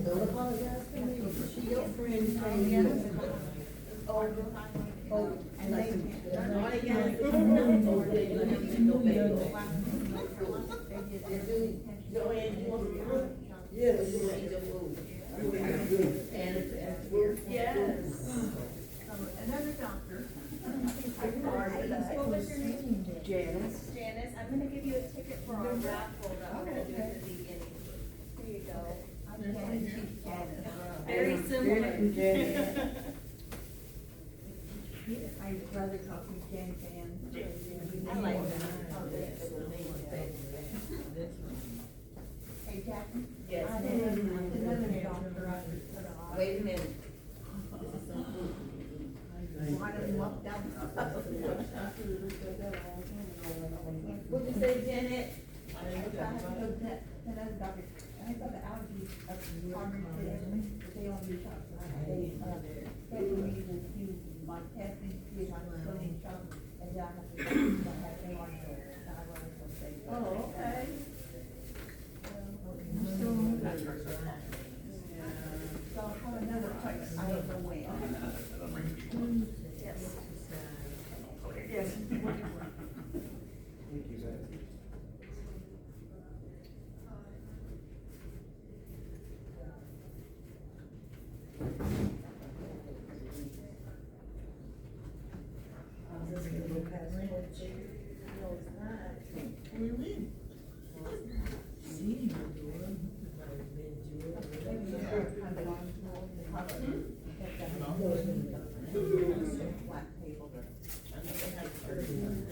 Don't apologize to me, she your friend, And they. Yes. Yes. Another doctor. What was your name? Janice. Janice, I'm gonna give you a ticket for our raffle that we're gonna do at the beginning. Here you go. Very similar. I'd rather call me Jan Van. I like that. Hey, Jackie? Yes. I did another doctor I could put on. Wait a minute. Why don't you walk down? What'd you say, Janet? Another doctor, I got the allergies up in the army today, but they only do shots. They me to do my testing, see if I'm still in shock, and then I have to go to my Oh, okay. So I'll have another place, I don't know when. Yes. Yes.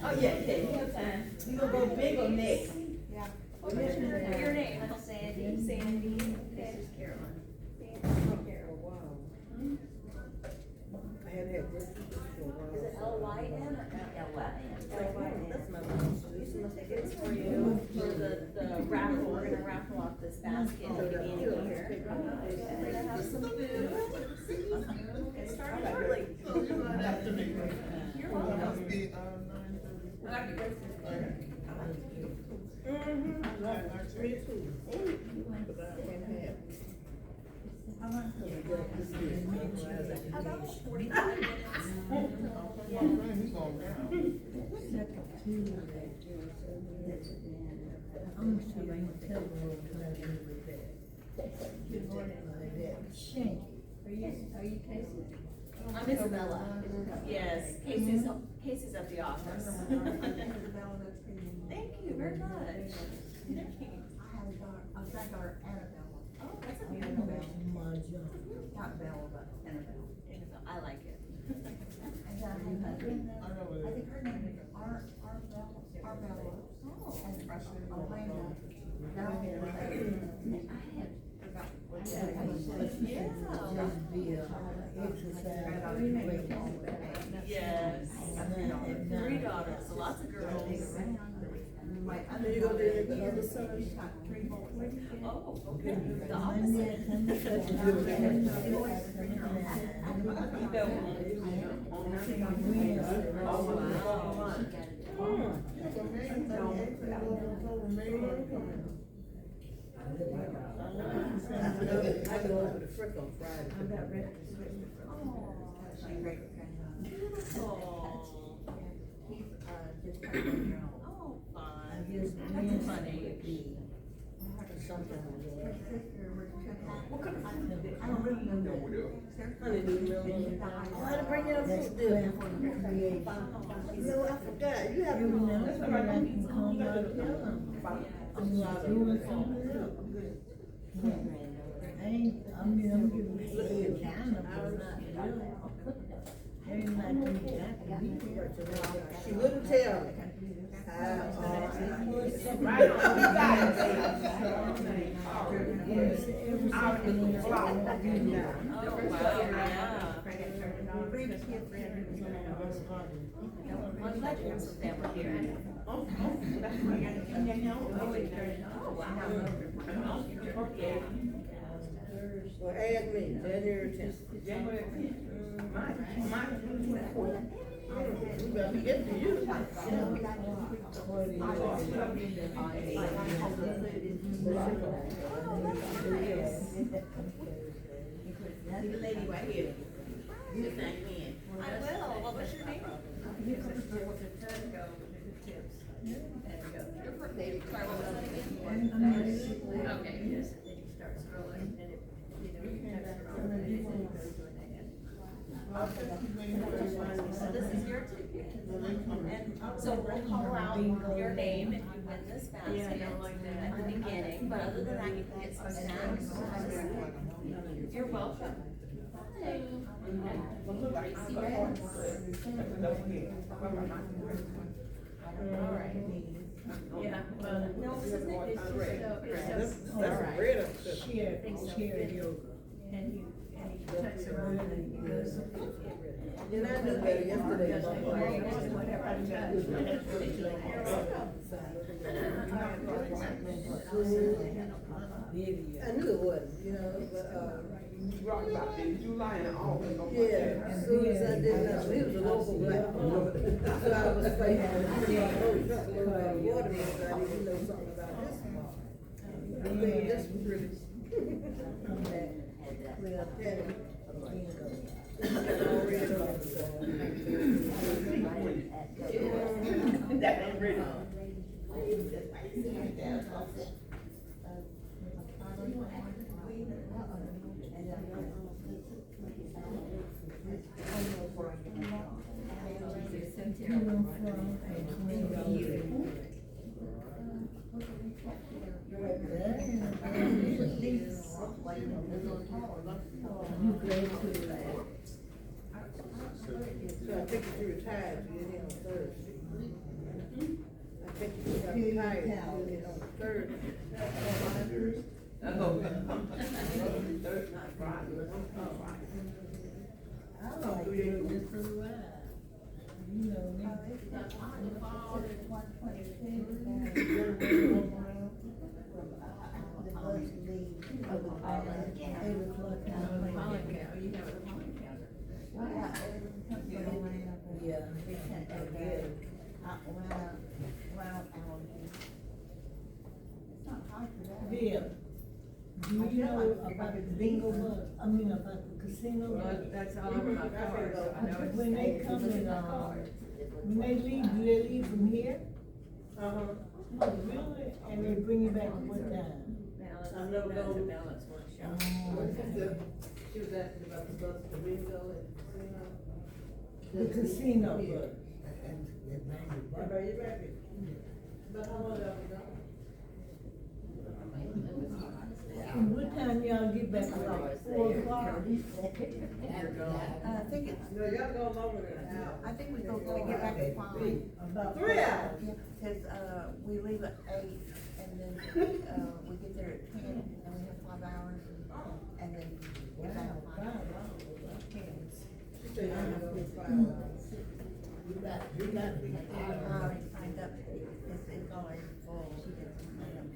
Oh, yeah, you have time. You gonna go big or next? Yeah. What's your name? Sandy. Sandy. This is Carolyn. Oh, wow. I had had this for a while. Is it L-Y-N or L-Y-N? That's my mom's. Tickets for you for the raffle. We're gonna raffle off this basket at the beginning here. We're gonna have some food. Get started early. You're welcome. About 45 minutes. Good morning. Are you Casey? I'm Isabella. Yes, Casey's at the office. Thank you very much. Thank you. I have a granddaughter, Annabelle. Oh, that's a beautiful bell. Not Bella, but Annabelle. I like it. And I have a friend, I think her name is Arbella. Oh. And Orlando. Down here. I had forgotten. Yes. 3 daughters, so lots of girls. My Are other you gonna do daughter, the other son? she's got 3 boys. Oh, okay. The opposite. I go over to Frick on Friday. I'm not ready to switch. She's great. Beautiful. He's, just 1 year old. Oh, fun. That's funny. Something. Her sister was I don't really know. Oh, I had to bring you up for dinner. No, I forgot. You have. I'm giving you kind of, She wouldn't tell me. Right on, you got it. Oh, wow, yeah. I'm glad you have some family here. Oh, wow. Yeah. Well, add me, January 10th. January 10th. Mine, 24th. We better be getting to you. See the lady right here. You thank me. I will, what was your name? Okay. So this is your ticket. And so we'll call out your name if you win this basket at the beginning, but other than that, you can get some snacks. You're welcome. Yeah, no, this is Nick, it's just, That's a red upset. Share yoga. And you touch the word and you go. And I knew better yesterday. I knew it wasn't, you know, but, Rock about this, you lying on. yeah, as soon as I did that, he was a local black. So I was afraid, oh, truck load of water, but I didn't know something about this. I mean, this was really. That ain't ready. So I think if you retired, you get in on Thursday. I think if you got retired, you get on Thursday. I like doing this for a while. You know me. The bus leaves 8 o'clock in the morning. Yeah. Bill, do you know about the bingo bus, I mean about the casino bus? That's all over my cars. I know it's. When they come in, when they leave, do they leave from here? Uh-huh. Oh, really? And they bring you back at what time? I've never known. Balance workshop. She was asking about the bus, the bingo and, you know. The casino bus. Everybody ready? But how long have we done? And what time y'all get back, like 4 o'clock? I think it's, No, y'all go longer than an hour. I think we go get back at 5. About 3 hours. Yeah, cause, we leave at 8 and then, we get there at 10 and then we have 5 hours and then get back at 5. She said y'all go 5 hours. You got to be. I already signed up, it's already full. She gets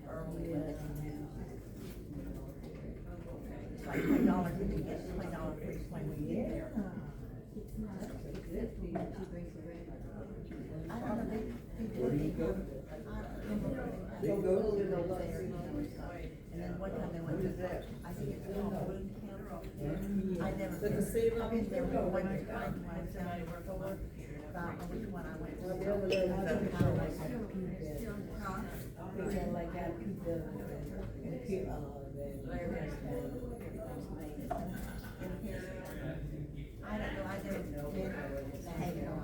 early. It's like $20 and you get $20 for each time we get there. I don't know, they do. Bingo. And then one time they went to that, I think it's called Balloon Camp. I never. The casino? I've been there one time, somebody worked for, but I don't know which one I went to. I've never done that. Huh? They got like that people and keep, I don't know, I never been hanging on.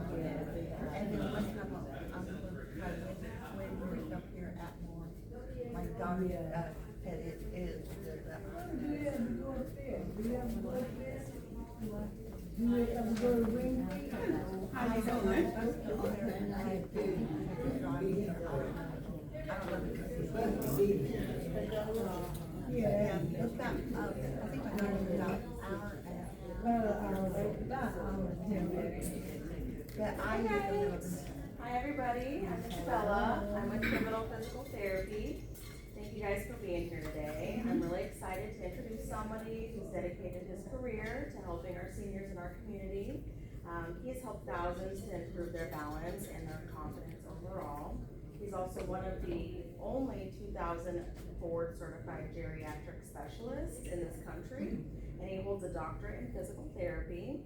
And then one time, I'm going to try to win up here at more. My daughter, said it is. do you ever go up there? Do you ever go up there? Do you ever go to Ring? I don't know. Yeah. It's about, I think my daughter's about an hour and a half. Yeah, I Hi used to live guys. Hi everybody, I'm Isabella, I'm with Pivotal Physical Therapy. Thank you guys for being here today. I'm really excited to introduce somebody who's dedicated his career to helping our seniors in our community. He's helped thousands to improve their balance and their confidence overall. He's also one of the only 2000 board certified geriatric specialists in this country, and he holds a doctorate in physical therapy.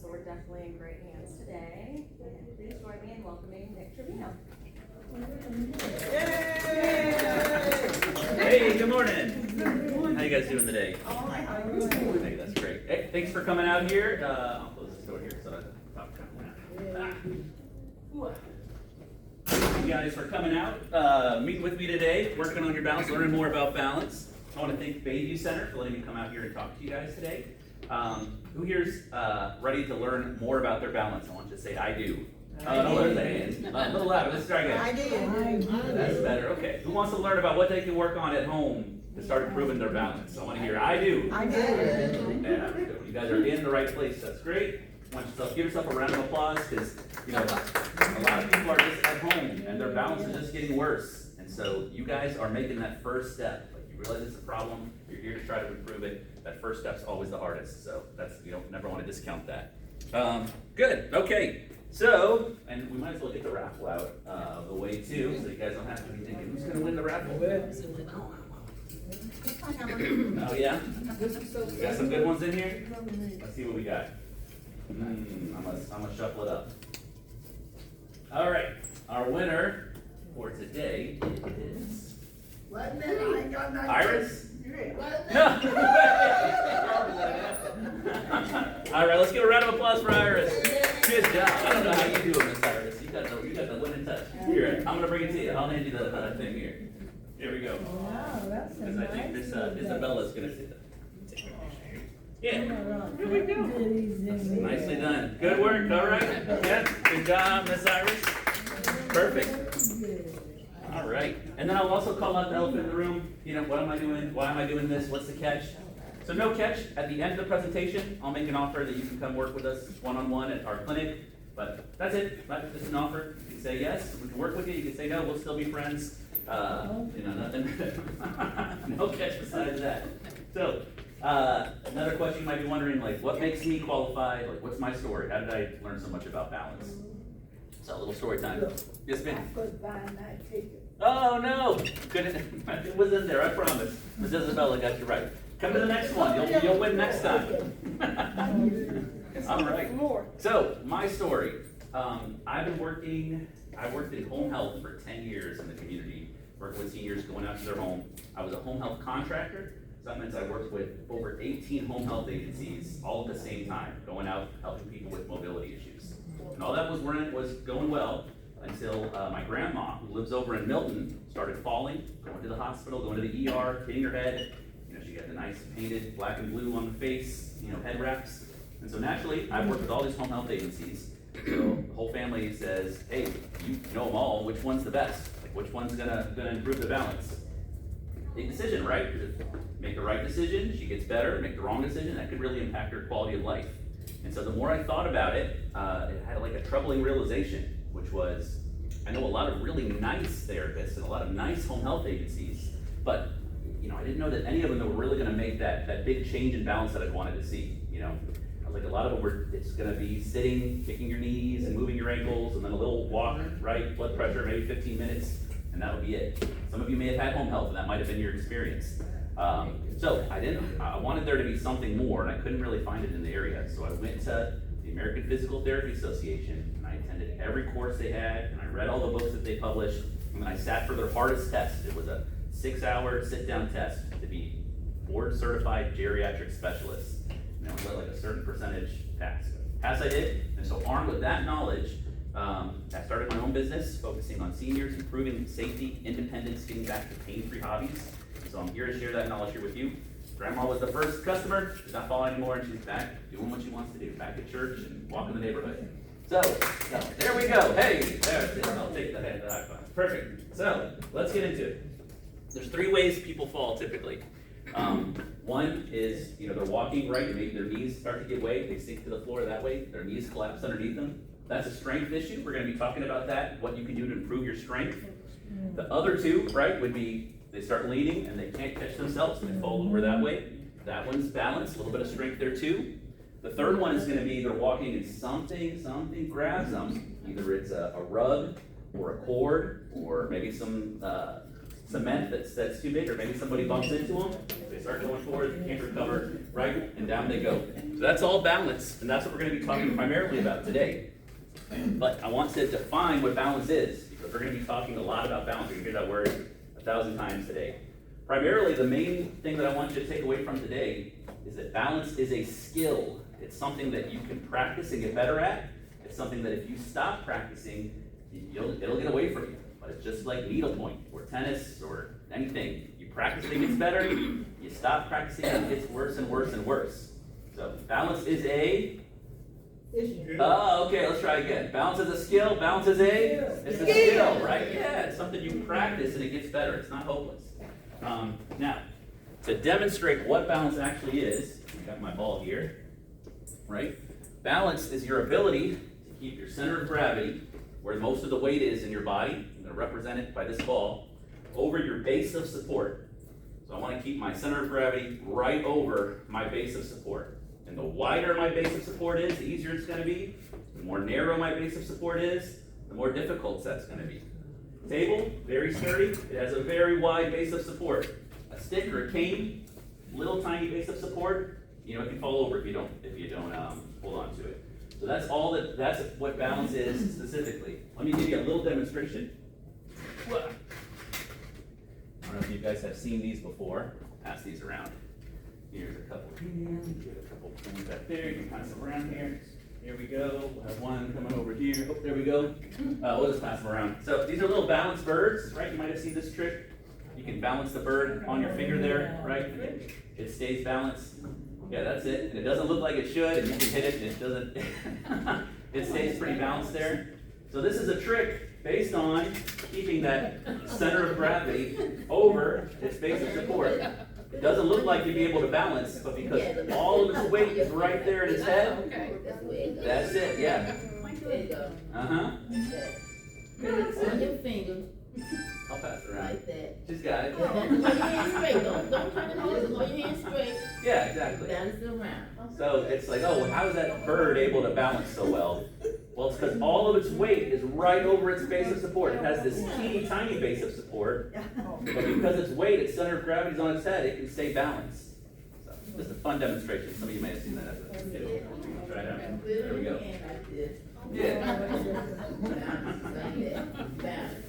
So we're definitely in great hands today. And please join me in welcoming Nick Trevino. Hey, good morning. How you guys doing today? Hey, that's great. Hey, thanks for coming out here. I'll close this door here so I don't You guys for coming out, meeting with me today, working on your balance, learning more about balance. I want to thank Bayview Center for letting me come out here and talk to you guys today. Who here's ready to learn more about their balance? I want you to say, I do. No, there's a hand. A little louder. Let's try again. I did. That's better. Okay. Who wants to learn about what they can work on at home to start improving their balance? I want to hear, I do. I did. Yeah, you guys are in the right place. That's great. Give yourself a round of applause because, a lot of people are just at home and their balance is just getting worse. And so you guys are making that first step. Like you realize it's a problem. You're here to try to improve it. That first step's always the hardest. So you don't never want to discount that. Good. Okay. So, and we might as well get the raffle out of the way too, so you guys don't have to be thinking, who's going to win the raffle? Oh yeah? We got some good ones in here? Let's see what we got. I'm gonna shuffle it up. All right, our winner for today is Iris. No. All right, let's give a round of applause for Iris. Good job. I don't know how you do it, Miss Iris. You got the winning touch. Here, I'm gonna bring it to you. I'll hand you the thing here. Here we go. Wow, that's a Because I think nice this little Isabella's gonna see that. Yeah. Here we go. Nicely done. Good work. All right. Yeah. Good job, Miss Iris. Perfect. All right. And then I'll also call out the elephant in the room. What am I doing? Why am I doing this? What's the catch? So no catch. At the end of the presentation, I'll make an offer that you can come work with us one-on-one at our clinic. But that's it. That's just an offer. You can say yes. We can work with you. You can say no. We'll still be friends. Nothing. No catch besides that. So another question you might be wondering, like, what makes me qualified? Like, what's my story? How did I learn so much about balance? So a little story time. Yes, ma'am. Oh no! Couldn't. It was in there. I promise. Miss Isabella got you right. Come to the next one. You'll win next time. All right. So my story. I worked in home health for 10 years in the community, working with seniors going out to their home. I was a home health contractor. So that means I worked with over 18 home health agencies all at the same time, going out helping people with mobility issues. And all that was going well until my grandma, who lives over in Milton, started falling, going to the hospital, going to the ER, hitting her head. She got the nice painted black and blue on the face, head wraps. And so naturally, I've worked with all these home health agencies. So the whole family says, hey, you know them all, which one's the best? Like, which one's gonna improve the balance? Big decision, right? Make the right decision, she gets better. Make the wrong decision, that could really impact her quality of life. And so the more I thought about it, it had like a troubling realization, which was, I know a lot of really nice therapists and a lot of nice home health agencies, but I didn't know that any of them were really gonna make that big change in balance that I wanted to see. I was like, a lot of them it's gonna be sitting, kicking your knees and moving your ankles, and then a little walk, right? Blood pressure, maybe 15 minutes, and that would be it. Some of you may have had home health, and that might have been your experience. So I wanted there to be something more, and I couldn't really find it in the area. So I went to the American Physical Therapy Association, and I attended every course they had, and I read all the books that they published, and then I sat for their hardest test. It was a 6-hour sit-down test to be board-certified geriatric specialist. And it was like a certain percentage pass. Pass I did, and so armed with that knowledge, I started my own business, focusing on seniors, improving safety, independence, getting back to pain-free hobbies. So I'm here to share that knowledge here with you. Grandma was the first customer. She's not falling anymore, and she's back doing what she wants to do, back at church and walking the neighborhood. So there we go. Hey, there it is. I'll take the high five. Perfect. So let's get into it. There's 3 ways people fall typically. One is, they're walking right, and maybe their knees start to give way, they sink to the floor that way, their knees collapse underneath them. That's a strength issue. We're going to be talking about that, what you can do to improve your strength. The other 2, right, would be they start leaning and they can't catch themselves and they fall over that way. That one's balance, a little bit of strength there too. The third one is gonna be either walking in something grabs them. Either it's a rug, or a cord, or maybe some, cement that's too big, or maybe somebody bumps into them. They start going forward, they can't recover, right? And down they go. So that's all balance, and that's what we're gonna be talking primarily about today. But I want to define what balance is, because we're gonna be talking a lot about balance. You're gonna hear that word 1,000 times today. Primarily, the main thing that I want you to take away from today is that balance is a skill. It's something that you can practice and get better at. It's something that if you stop practicing, it'll get away from you. But it's just like needlepoint, or tennis, or anything. You practice it, it gets better. You stop practicing, it gets worse and worse and worse. So balance is a... Oh, okay, let's try again. Balance is a skill, balance is it's a skill, right? Yeah, it's something you practice and it gets better. It's not hopeless. Now, to demonstrate what balance actually is, I got my ball here, right? Balance is your ability to keep your center of gravity, where most of the weight is in your body, I'm going to represent it by this ball, over your base of support. So I want to keep my center of gravity right over my base of support. And the wider my base of support is, the easier it's going to be. The more narrow my base of support is, the more difficult that's going to be. Table, very sturdy. It has a very wide base of support. A stick or a cane, little tiny base of support. You know, it can fall over if you don't hold on to it. So that's what balance is specifically. Let me give you a little demonstration. I don't know if you guys have seen these before. Pass these around. Here's a couple here, get a couple things back there, you can pass them around here. Here we go, we'll have one coming over here. Oh, there we go. We'll just pass them around. So these are little balanced birds, right? You might have seen this trick. You can balance the bird on your finger there, right? And it stays balanced. Yeah, that's it. And it doesn't look like it should, and you can hit it, and it doesn't. It stays pretty balanced there. So this is a trick based on keeping that center of gravity over its base of support. It doesn't look like you'd be able to balance, but because all of its weight is right there in its head, that's it, yeah. There you go. Uh-huh. On your finger, I'll pass it around. like that. Just got it. Hold your hand straight, don't turn it over, hold your hand straight, Yeah, exactly. balance it around. So it's like, oh, well, how is that bird able to balance so well? Well, it's because all of its weight is right over its base of support. It has this teeny tiny base of support, but because its weight, its center of gravity is on its head, it can stay balanced. So just a fun demonstration. Some of you may have seen that as a kid. Try it out. There we go. Yeah.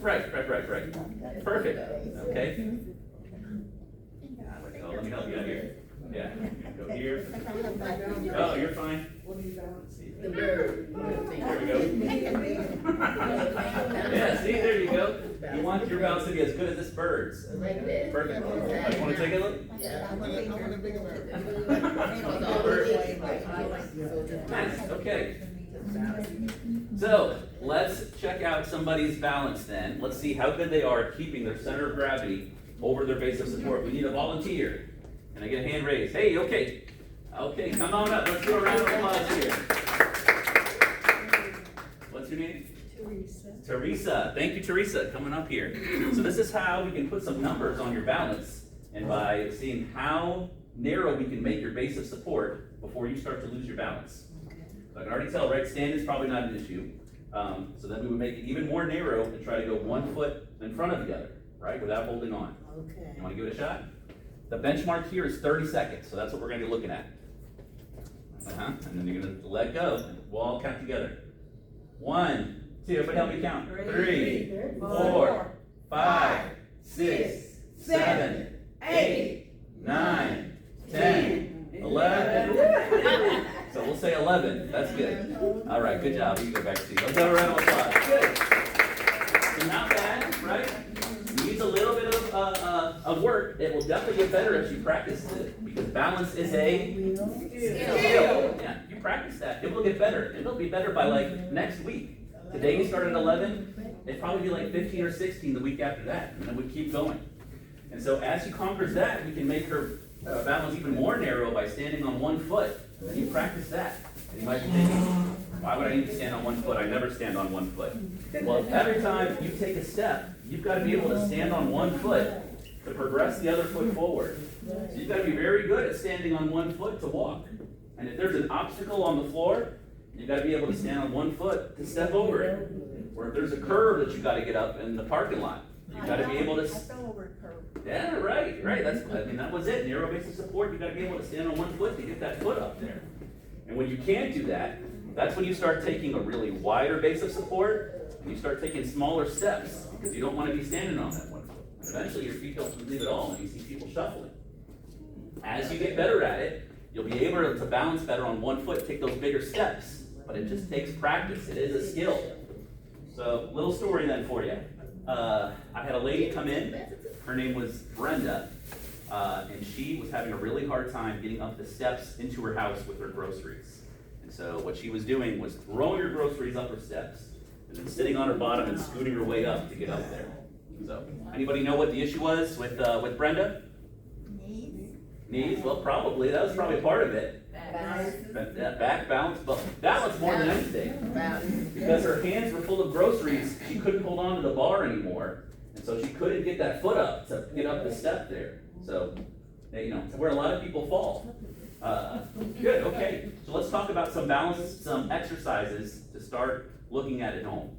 Right. Perfect. Okay. Oh, let me help you out here. Yeah. Go here. Oh, you're fine. Let's see. The bird. There we go. Yeah, see, there you go. You want your balance to be as good as this bird's. Like that. Perfect. You want to take a look? Yeah. Nice, okay. So, let's check out somebody's balance then. Let's see how good they are at keeping their center of gravity over their base of support. We need a volunteer. Can I get a hand raised? Hey, okay. Okay, come on up. Let's do a round of applause here. What's your name? Teresa. Thank you, Teresa, coming up here. So this is how we can put some numbers on your balance, and by seeing how narrow we can make your base of support before you start to lose your balance. So I can already tell, right, stand is probably not an issue. So then we would make it even more narrow and try to go 1 foot in front of the other, right, without holding on. Okay. You want to give it a shot? The benchmark here is 30 seconds, so that's what we're going to be looking at. And then you're going to let go. We'll all count together. 1, 2, everybody help me count. 3, 4, 5, 6, 7, 8, 9, 10, 11. So we'll say 11. That's good. All right, good job. You can go back to you. Let's have a round of applause. Good. So not bad, right? Needs a little bit of work. It will definitely get better as you practice it, because balance is a skill. Yeah, you practice that. It will get better. It'll be better by like next week. Today you start at 11. It'd probably be like 15 or 16 the week after that, and then we keep going. And so as she conquers that, we can make her balance even more narrow by standing on 1 foot. And you practice that. And you might be thinking, why would I need to stand on 1 foot? I never stand on 1 foot. Well, every time you take a step, you've got to be able to stand on 1 foot to progress the other foot forward. So you've got to be very good at standing on 1 foot to walk. And if there's an obstacle on the floor, you gotta be able to stand on one foot to step over it. Or if there's a curb that you gotta get up in the parking lot, you gotta be able to. I fell over a curb. Yeah, right, that was it, narrow base of support, you gotta be able to stand on one foot to get that foot up there. And when you can't do that, that's when you start taking a really wider base of support, and you start taking smaller steps, because you don't wanna be standing on that one foot. Eventually, your feet don't leave at all, and you see people shuffling. As you get better at it, you'll be able to balance better on one foot, take those bigger steps, but it just takes practice, it is a skill. So, little story then for you. I had a lady come in, her name was Brenda, and she was having a really hard time getting up the steps into her house with her groceries. And so what she was doing was throwing her groceries up her steps, and then sitting on her bottom and scooting her way up to get up there. So, anybody know what the issue was with Brenda? Knees. Knees? Well, probably, that was probably a part of it. Back balance, but balance more than anything. Because her hands were full of groceries, she couldn't hold on to the bar anymore, and so she couldn't get that foot up to get up the step there. So, it's where a lot of people fall. Good, okay. So let's talk about some exercises to start looking at home.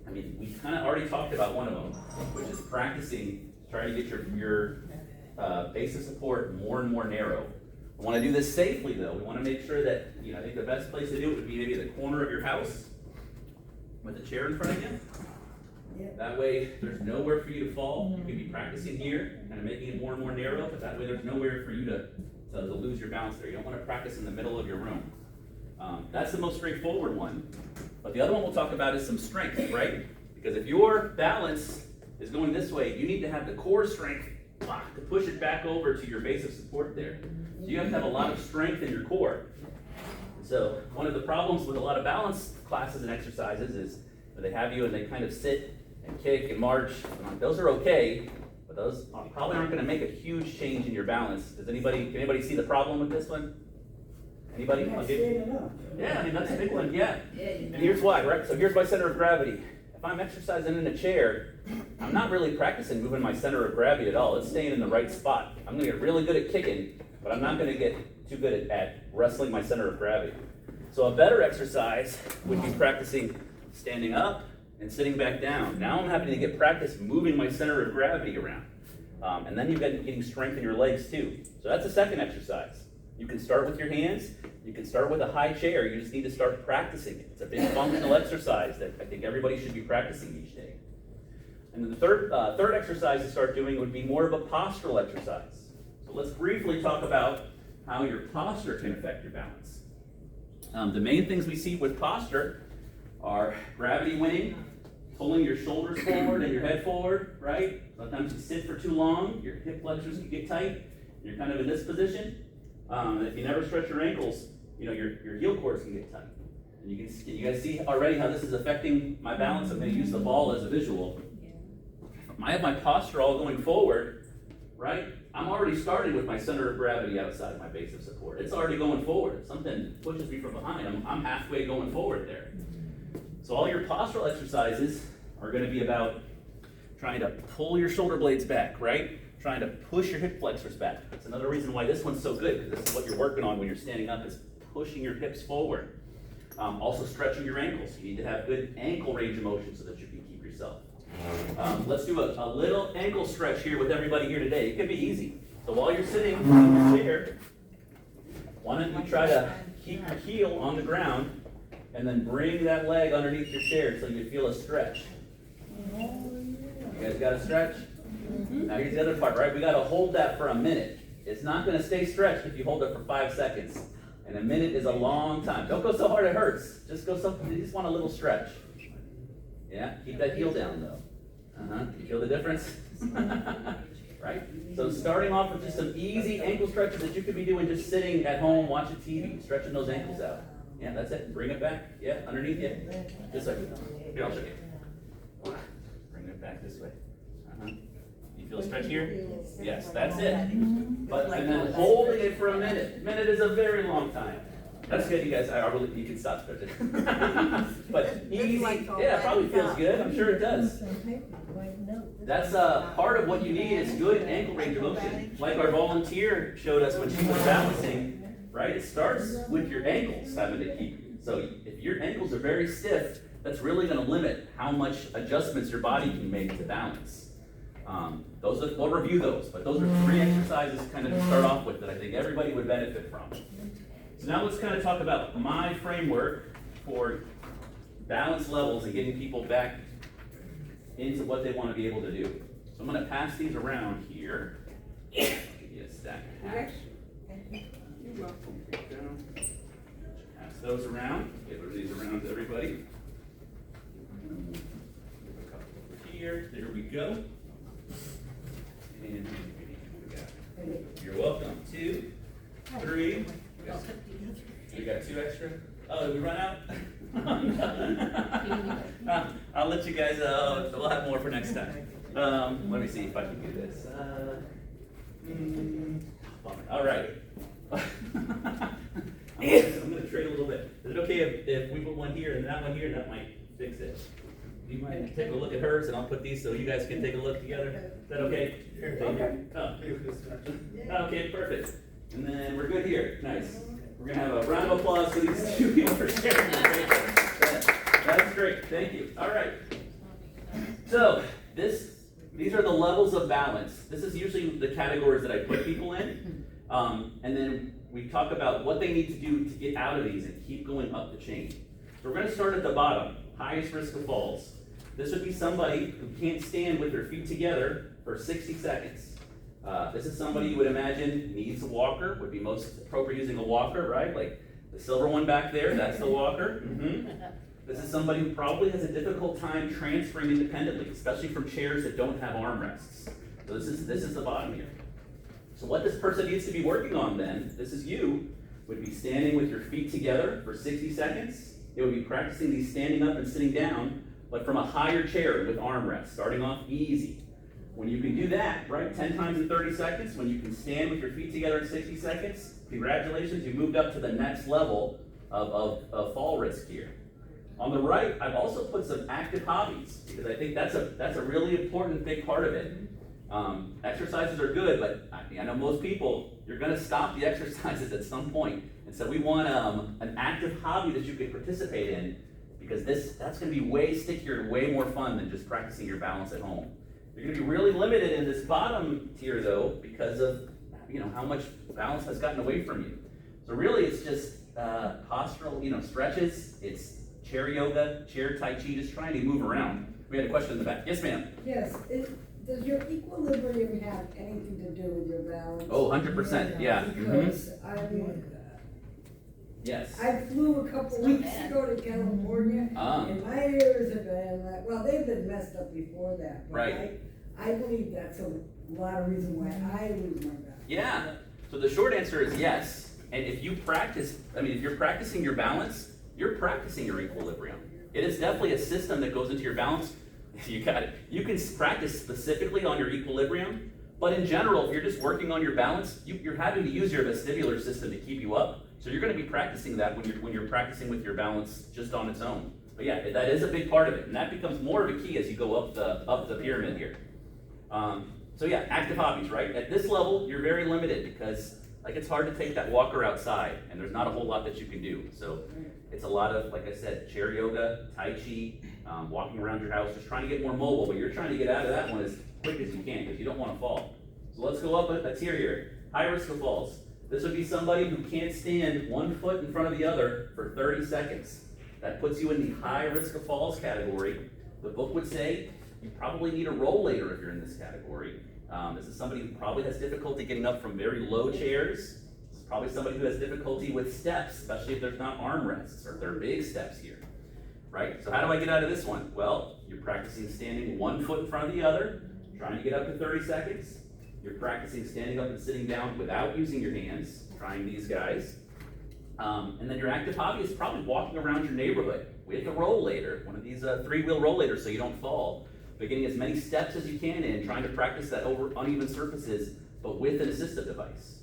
I mean, we kind of already talked about one of them, which is practicing, trying to get your base of support more and more narrow. We want to do this safely, though. We want to make sure that, I think the best place to do it would be maybe the corner of your house with a chair in front of you. That way, there's nowhere for you to fall. You can be practicing here, kind of making it more and more narrow, but that way there's nowhere for you to lose your balance there. You don't want to practice in the middle of your room. That's the most straightforward one. But the other one we'll talk about is some strength, right? Because if your balance is going this way, you need to have the core strength to push it back over to your base of support there. So you have to have a lot of strength in your core. So one of the problems with a lot of balance classes and exercises is that they have you and they kind of sit and kick and march. Those are okay, but those probably aren't going to make a huge change in your balance. Can anybody see the problem with this one? Anybody? Yeah, I mean, that's a big one, yeah. And here's why, right? So here's my center of gravity. If I'm exercising in a chair, I'm not really practicing moving my center of gravity at all. It's staying in the right spot. I'm going to get really good at kicking, but I'm not going to get too good at wrestling my center of gravity. So a better exercise would be practicing standing up and sitting back down. Now I'm having to get practice moving my center of gravity around. And then you've got getting strength in your legs too. So that's a second exercise. You can start with your hands. You can start with a high chair. You just need to start practicing it. It's a big functional exercise that I think everybody should be practicing each day. And then the third exercise to start doing would be more of a postural exercise. So let's briefly talk about how your posture can affect your balance. The main things we see with posture are gravity winning, pulling your shoulders forward and your head forward, right? Sometimes you sit for too long, your hip flexors can get tight, you're kind of in this position. If you never stretch your ankles, your heel cords can get tight. And you guys see already how this is affecting my balance. I'm going to use the ball as a visual. I have my posture all going forward, right? I'm already starting with my center of gravity outside my base of support. It's already going forward. Something pushes me from behind. I'm halfway going forward there. So all your postural exercises are going to be about trying to pull your shoulder blades back, right? Trying to push your hip flexors back. That's another reason why this one's so good, because this is what you're working on when you're standing up, is pushing your hips forward. Also stretching your ankles. You need to have good ankle range of motion so that you can keep yourself. Let's do a little ankle stretch here with everybody here today. It could be easy. So while you're sitting in your chair, why don't you try to keep your heel on the ground and then bring that leg underneath your chair so you feel a stretch. You guys got a stretch? Now here's the other part, right? We got to hold that for a minute. It's not going to stay stretched if you hold it for 5 seconds. And a minute is a long time. Don't go so hard it hurts. You just want a little stretch. Yeah, keep that heel down though. You feel the difference? Right? So starting off with just some easy ankle stretches that you could be doing just sitting at home watching TV, stretching those ankles out. Yeah, that's it. Bring it back. Yeah, underneath you. This way. Here, I'll show you. Bring it back this way. You feel a stretch here? Yes, that's it. And then holding it for a minute. A minute is a very long time. That's good, you guys. You can stop stretching. But easy. Yeah, it probably feels good. I'm sure it does. That's part of what you need is good ankle range of motion. Like our volunteer showed us when she was balancing, right? It starts with your ankles having to keep you. So if your ankles are very stiff, that's really gonna limit how much adjustments your body can make to balance. We'll review those, but those are 3 exercises kind of to start off with that I think everybody would benefit from. So now let's kind of talk about my framework for balance levels and getting people back into what they want to be able to do. So I'm going to pass these around here. Give you a stack of hacks. You're welcome. Pass those around. Give these around to everybody. Give a couple over here. There we go. And you're welcome. 2, 3. We got 2 extra. Oh, did we run out? I'll let you guys, we'll have more for next time. Let me see if I can do this. All right. I'm gonna trade a little bit. Is it okay if we put one here and that one here? That might fix it. You might take a look at hers and I'll put these so you guys can take a look together. Is that okay? Okay. Oh. Okay, perfect. And then we're good here. Nice. We're gonna have a round of applause for these 2 people for sharing. That's great. Thank you. All right. So these are the levels of balance. This is usually the categories that I put people in, and then we talk about what they need to do to get out of these and keep going up the chain. So we're gonna start at the bottom. Highest risk of falls. This would be somebody who can't stand with their feet together for 60 seconds. This is somebody you would imagine needs a walker, would be most appropriate using a walker, right? Like the silver one back there, that's the walker. This is somebody who probably has a difficult time transferring independently, especially from chairs that don't have armrests. So this is the bottom here. So what this person needs to be working on then, this is you, would be standing with your feet together for 60 seconds. It would be practicing these standing up and sitting down, but from a higher chair with armrests, starting off easy. When you can do that, right, 10 times in 30 seconds, when you can stand with your feet together in 60 seconds, congratulations, you moved up to the next level of fall risk here. On the right, I've also put some active hobbies, because I think that's a really important big part of it. Exercises are good, but I know most people, you're gonna stop the exercises at some point. And so we want an active hobby that you can participate in, because that's gonna be way stickier and way more fun than just practicing your balance at home. You're gonna be really limited in this bottom tier though, because of how much balance has gotten away from you. So really it's just postural, stretches, it's chair yoga, chair tai chi, just trying to move around. We had a question in the back. Yes, ma'am. Yes, does your equilibrium have anything to do with your balance? Oh, 100%, yeah. Because Yes. I flew a couple weeks ago to California, and my ears have been they've been messed up before that. But Right. I believe that's a lot of reason why I lose my balance. Yeah. So the short answer is yes. And if you practice, if you're practicing your balance, you're practicing your equilibrium. It is definitely a system that goes into your balance. You got it. You can practice specifically on your equilibrium, but in general, if you're just working on your balance, you're having to use your vestibular system to keep you up. So you're going to be practicing that when you're practicing with your balance just on its own. But yeah, that is a big part of it, and that becomes more of a key as you go up the pyramid here. So yeah, active hobbies, right? At this level, you're very limited because it's hard to take that walker outside, and there's not a whole lot that you can do. So it's a lot of, like I said, chair yoga, tai chi, walking around your house, just trying to get more mobile, but you're trying to get out of that one as quick as you can because you don't want to fall. So let's go up a tier here. High risk of falls. This would be somebody who can't stand one foot in front of the other for 30 seconds. That puts you in the high risk of falls category. The book would say you probably need a rollator if you're in this category. This is somebody who probably has difficulty getting up from very low chairs. This is probably somebody who has difficulty with steps, especially if there's not armrests or if there are big steps here, right? So how do I get out of this one? Well, you're practicing standing one foot in front of the other, trying to get up to 30 seconds. You're practicing standing up and sitting down without using your hands, trying these guys. And then your active hobby is probably walking around your neighborhood with a rollator, one of these 3-wheel rollators so you don't fall. But getting as many steps as you can in, trying to practice that over uneven surfaces, but with an assistive device.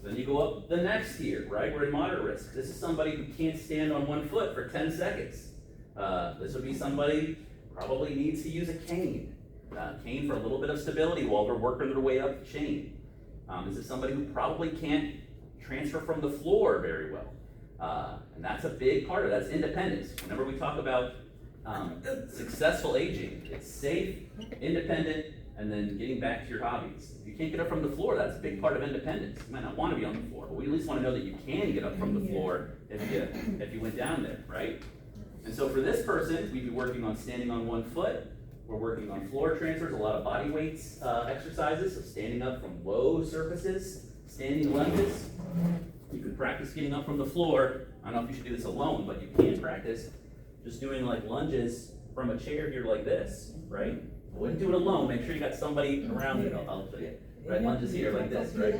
So then you go up the next tier, right? We're in moderate risk. This is somebody who can't stand on one foot for 10 seconds. This would be somebody who probably needs to use a cane. Cane for a little bit of stability while they're working their way up the chain. This is somebody who probably can't transfer from the floor very well. And that's a big part of it. That's independence. Whenever we talk about successful aging, it's safe, independent, and then getting back to your hobbies. If you can't get up from the floor, that's a big part of independence. You might not want to be on the floor, but we at least want to know that you can get up from the floor if you went down there, right? And so for this person, we'd be working on standing on one foot. We're working on floor transfers, a lot of body weights exercises, so standing up from low surfaces, standing lunges. You can practice getting up from the floor. I don't know if you should do this alone, but you can practice just doing like lunges from a chair here like this, right? I wouldn't do it alone. Make sure you got somebody around you. I'll show you. Right, lunges here like this, right?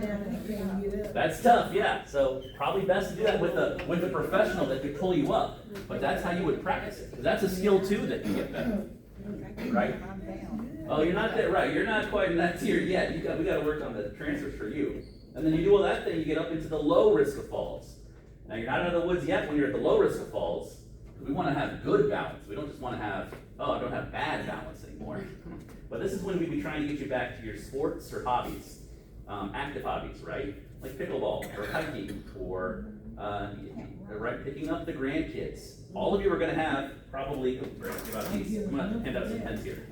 That's tough, yeah. So probably best to do that with a professional that could pull you up. But that's how you would practice it. 'Cause that's a skill too that you get better. Right? Oh, you're not there, right? You're not quite in that tier yet. We got to work on the transfers for you. And then you do all that, then you get up into the low risk of falls. Now you're not out of the woods yet when you're at the low risk of falls. We want to have good balance. We don't just want to have, oh, I don't have bad balance anymore. But this is when we'd be trying to get you back to your sports or hobbies, active hobbies, right? Like pickleball or hiking or right, picking up the grandkids. All of you are going to have probably, I'm going to hand out some pens here.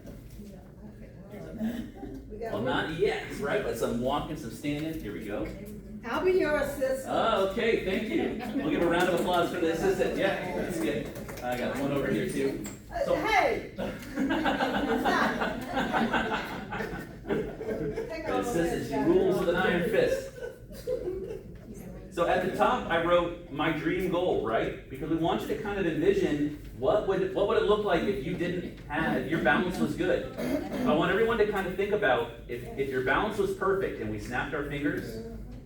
Well, not yet, right? But some walking, some standing. Here we go. I'll be your assistant. Oh, okay, thank you. We'll give a round of applause for the assistant. Yeah, that's good. I got one over here too. So, Hey! the assistant, she rules with an iron fist. So at the top, I wrote my dream goal, right? Because we want you to kind of envision what would it look like if you didn't have, if your balance was good. I want everyone to kind of think about if your balance was perfect and we snapped our fingers,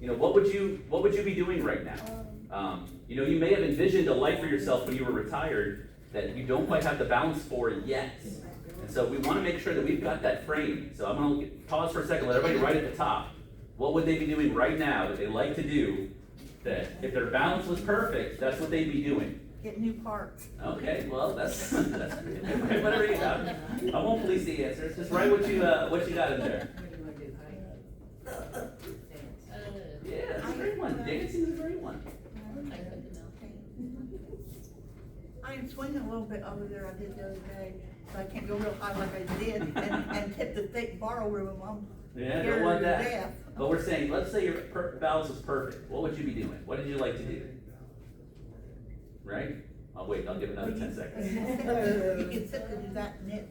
what would you be doing right now? You may have envisioned a life for yourself when you were retired that you don't quite have the balance for yet. And so we want to make sure that we've got that frame. So I'm going to pause for a second, let everybody right at the top. What would they be doing right now that they like to do? That if their balance was perfect, that's what they'd be doing. Get new parts. Okay, well, that's write whatever you got. I won't police the answers. Just write what you got in there. Yeah, it's a great one. Dancing is a great one. I'm swinging a little bit over there, I did the other day, so I can't go real high like I did, and hit the thick bar room, I'm Yeah, scared don't want to that. death. But we're saying, let's say your balance was perfect. What would you be doing? What did you like to do? Right? I'll wait. I'll give another 10 seconds. You can sit and do that and knit.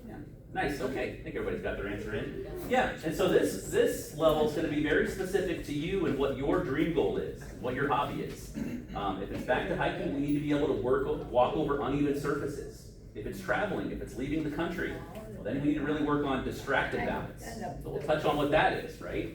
Yeah. Nice. Okay. I think everybody's got their answer in. Yeah. And so this level is going to be very specific to you and what your dream goal is, what your hobby is. If it's back to hiking, we need to be able to walk over uneven surfaces. If it's traveling, if it's leaving the country, well, then we need to really work on distracted balance. So we'll touch on what that is, right?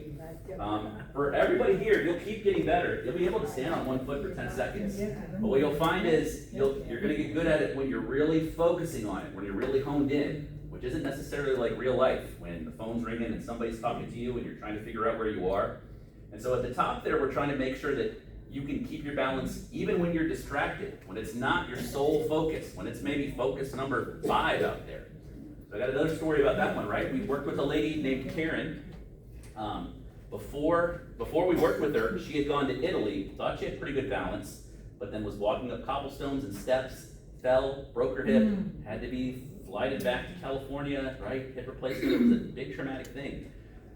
For everybody here, you'll keep getting better. You'll be able to stand on one foot for 10 seconds. But what you'll find is you're going to get good at it when you're really focusing on it, when you're really honed in, which isn't necessarily like real life, when the phone's ringing and somebody's talking to you and you're trying to figure out where you are. And so at the top there, we're trying to make sure that you can keep your balance even when you're distracted, when it's not your sole focus, when it's maybe focus number 5 out there. So I got another story about that one, right? We worked with a lady named Karen. Before we worked with her, she had gone to Italy, thought she had pretty good balance, but then was walking up cobblestones and steps, fell, broke her hip, had to be flighted back to California, right? Hip replacement, it was a big traumatic thing.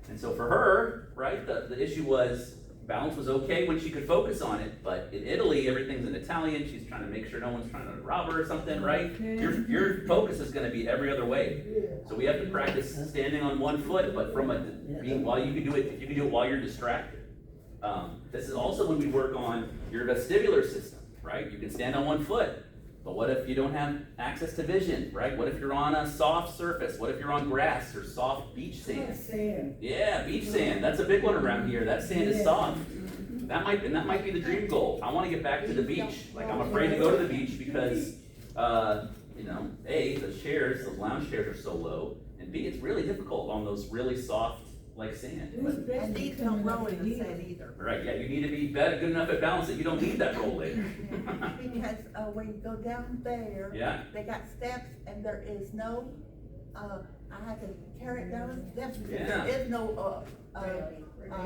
And so for her, right, the issue was balance was okay when she could focus on it, but in Italy, everything's in Italian. She's trying to make sure no one's trying to rob her or something, right? Your focus is going to be every other way. So we have to practice standing on one foot, but while you can do it while you're distracted. This is also when we work on your vestibular system, right? You can stand on one foot, but what if you don't have access to vision, right? What if you're on a soft surface? What if you're on grass or soft beach sand? Yeah, beach sand. That's a big one around here. That sand is soft. That might be the dream goal. I want to get back to the beach. Like, I'm afraid to go to the beach because, A, the lounge chairs are so low, and B, it's really difficult on those really soft, like sand. And these don't roll in the sand either. Right, yeah, you need to be good enough at balance that you don't need that roll later. Because when you go down there, Yeah. they got steps and there is no I had to carry it down, definitely, Yeah. there is no,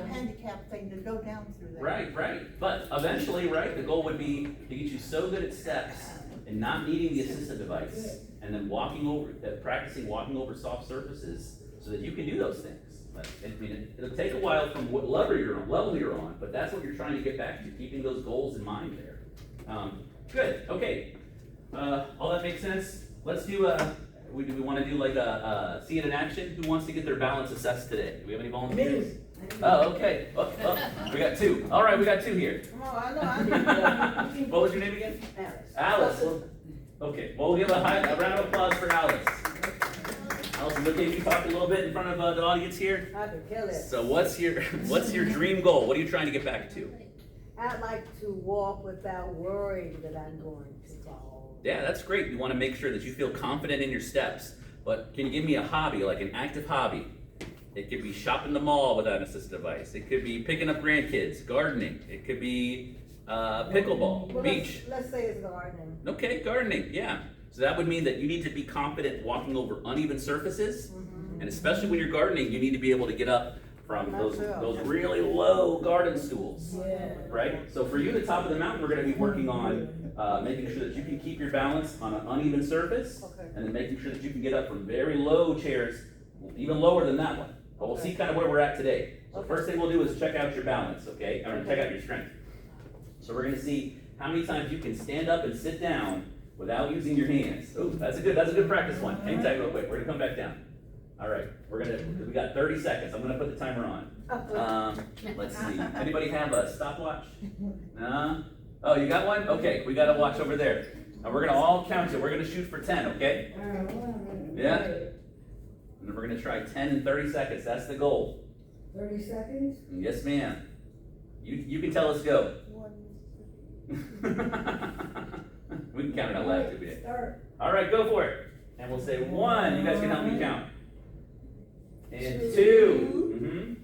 handicap thing to go down through there. Right. But eventually, right, the goal would be to get you so good at steps and not needing the assistive device, and then practicing walking over soft surfaces so that you can do those things. But, I mean, it'll take a while from what level you're on, but that's what you're trying to get back to, keeping those goals in mind there. Good, okay. All that makes sense? Let's do do we want to do like see it in action? Who wants to get their balance assessed today? Do we have any volunteers? Oh, okay. We got two. All right, we got two here. Come on, I know. What was your name again? Alice. Okay, well, we'll give a round of applause for Alice. Alice, is it okay if you talk a little bit in front of the audience here? I could kill it. So what's your dream goal? What are you trying to get back to? I'd like to walk without worrying that I'm going to fall. Yeah, that's great. You want to make sure that you feel confident in your steps. But can you give me a hobby, like an active hobby? It could be shopping the mall without an assistive device. It could be picking up grandkids, gardening. It could be pickleball, Well, beach. let's say it's gardening. Okay, gardening, yeah. So that would mean that you need to be confident walking over uneven surfaces. And especially when you're gardening, you need to be able to get up from those really low garden stools, right? So for you, the top of the mountain, we're gonna be working on making sure that you can keep your balance on an uneven surface, and then making sure that you can get up from very low chairs, even lower than that one. But we'll see kind of where we're at today. So first thing we'll do is check out your balance, okay? Or check out your strength. So we're gonna see how many times you can stand up and sit down without using your hands. Oh, that's a good practice one. Hang tight real quick. We're gonna come back down. All right, we got 30 seconds. I'm gonna put the timer on. Let's see. Anybody have a stopwatch? No? Oh, you got one? Okay, we got a watch over there. And we're gonna all count it. We're gonna shoot for 10, okay? Yeah? And then we're gonna try 10 in 30 seconds. That's the goal. 30 seconds? Yes, ma'am. You can tell us go. We can count it out loud if we did. Start. All right, go for it. And we'll say 1. You guys can help me count. And 2.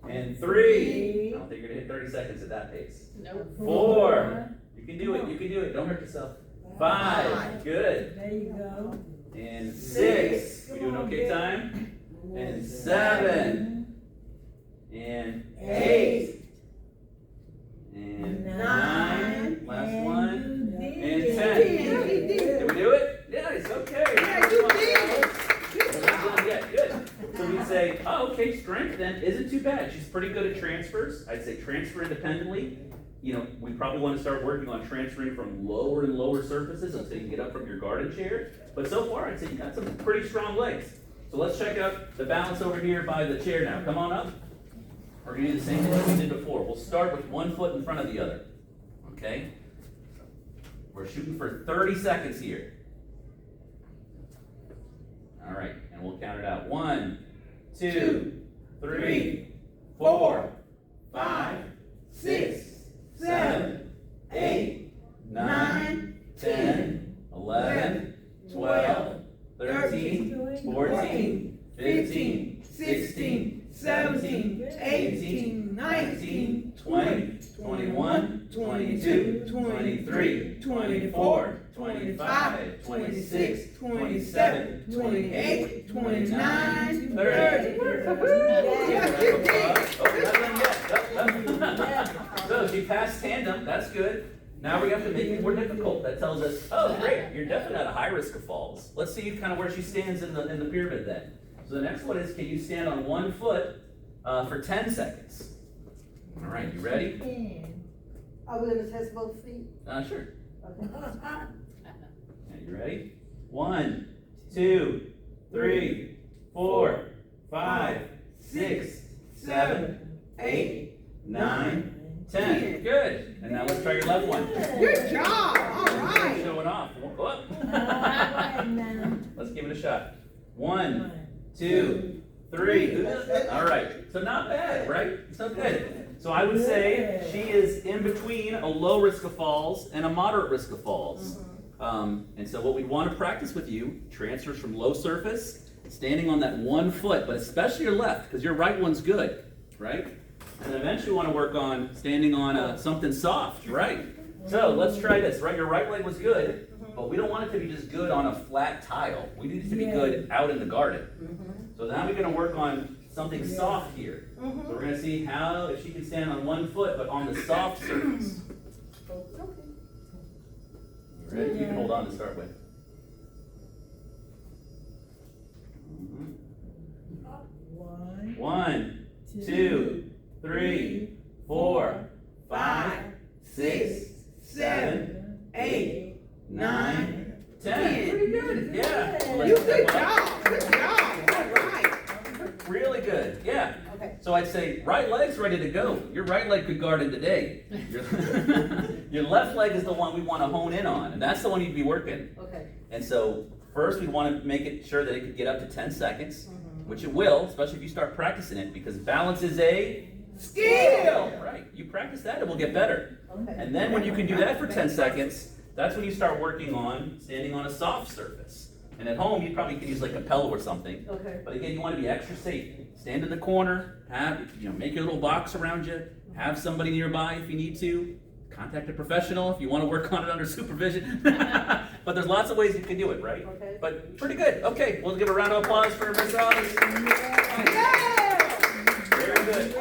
And 3. I don't think you're gonna hit 30 seconds at that pace. Nope. 4. You can do it. Don't hurt yourself. 5. Good. There you go. And 6. We doing okay time? And 7. And 8. And 9. Last one. And 10. Did we do it? Yeah, it's okay. Yeah, you did. Yeah, good. So we say, oh, okay, strength then isn't too bad. She's pretty good at transfers. I'd say transfer independently. You know, we probably want to start working on transferring from lower and lower surfaces until you can get up from your garden chair. But so far, I'd say you got some pretty strong legs. So let's check out the balance over here by the chair now. Come on up. We're going to do the same thing as we did before. We'll start with one foot in front of the other. Okay? We're shooting for 30 seconds here. All right, and we'll count it out. 1, 2, 3, 4, 5, 6, 7, 8, 9, 10, 11, 12, 13, 14, 15, 16, 17, 18, 19, 20, 21, 22, 23, 24, 25, 26, 27, 28, 29, 30. So she passed tandem, that's good. Now we have to make it more difficult. That tells us, oh great, you're definitely at a high risk of falls. Let's see kind of where she stands in the pyramid then. So the next one is, can you stand on one foot for 10 seconds? All right, you ready? Are we gonna test both feet? Sure. Okay. Yeah, you ready? 1, 2, 3, 4, 5, 6, 7, 8, 9, 10. Good. And now let's try your left one. Good job, all right. Showing off. Whoop. Let's give it a shot. 1, 2, 3. All right. So not bad, right? It's not good. So I would say she is in between a low risk of falls and a moderate risk of falls. And so what we want to practice with you, transfers from low surface, standing on that one foot, but especially your left, because your right one's good, right? And then eventually we want to work on standing on something soft, right? So let's try this, right? Your right leg was good, but we don't want it to be just good on a flat tile. We need it to be good out in the garden. So now we're gonna work on something soft here. So we're gonna see how, if she can stand on one foot, but on the soft surface. Right, you can hold on to start with. Mhm. 1, 2, 3, 4, 5, 6, 7, 8, 9, 10. Pretty good, yeah. You good job, all right. Really good, yeah. Okay. So I'd say right leg's ready to go. Your right leg could garden today. Your, your left leg is the one we want to hone in on, and that's the one you'd be working. Okay. And so first we want to make it sure that it could get up to 10 seconds, which it will, especially if you start practicing it, because balance is a skill. Right, you practice that, it will get better. Okay. And then when you can do that for 10 seconds, that's when you start working on standing on a soft surface. And at home, you probably could use like a pillow or something. Okay. But again, you want to be extra safe. Stand in the corner, make your little box around you, have somebody nearby if you need to. Contact a professional if you want to work on it under supervision. But there's lots of ways you can do it, right? Okay. But pretty good. Okay, we'll give a round of applause for Miss Alice. Very good.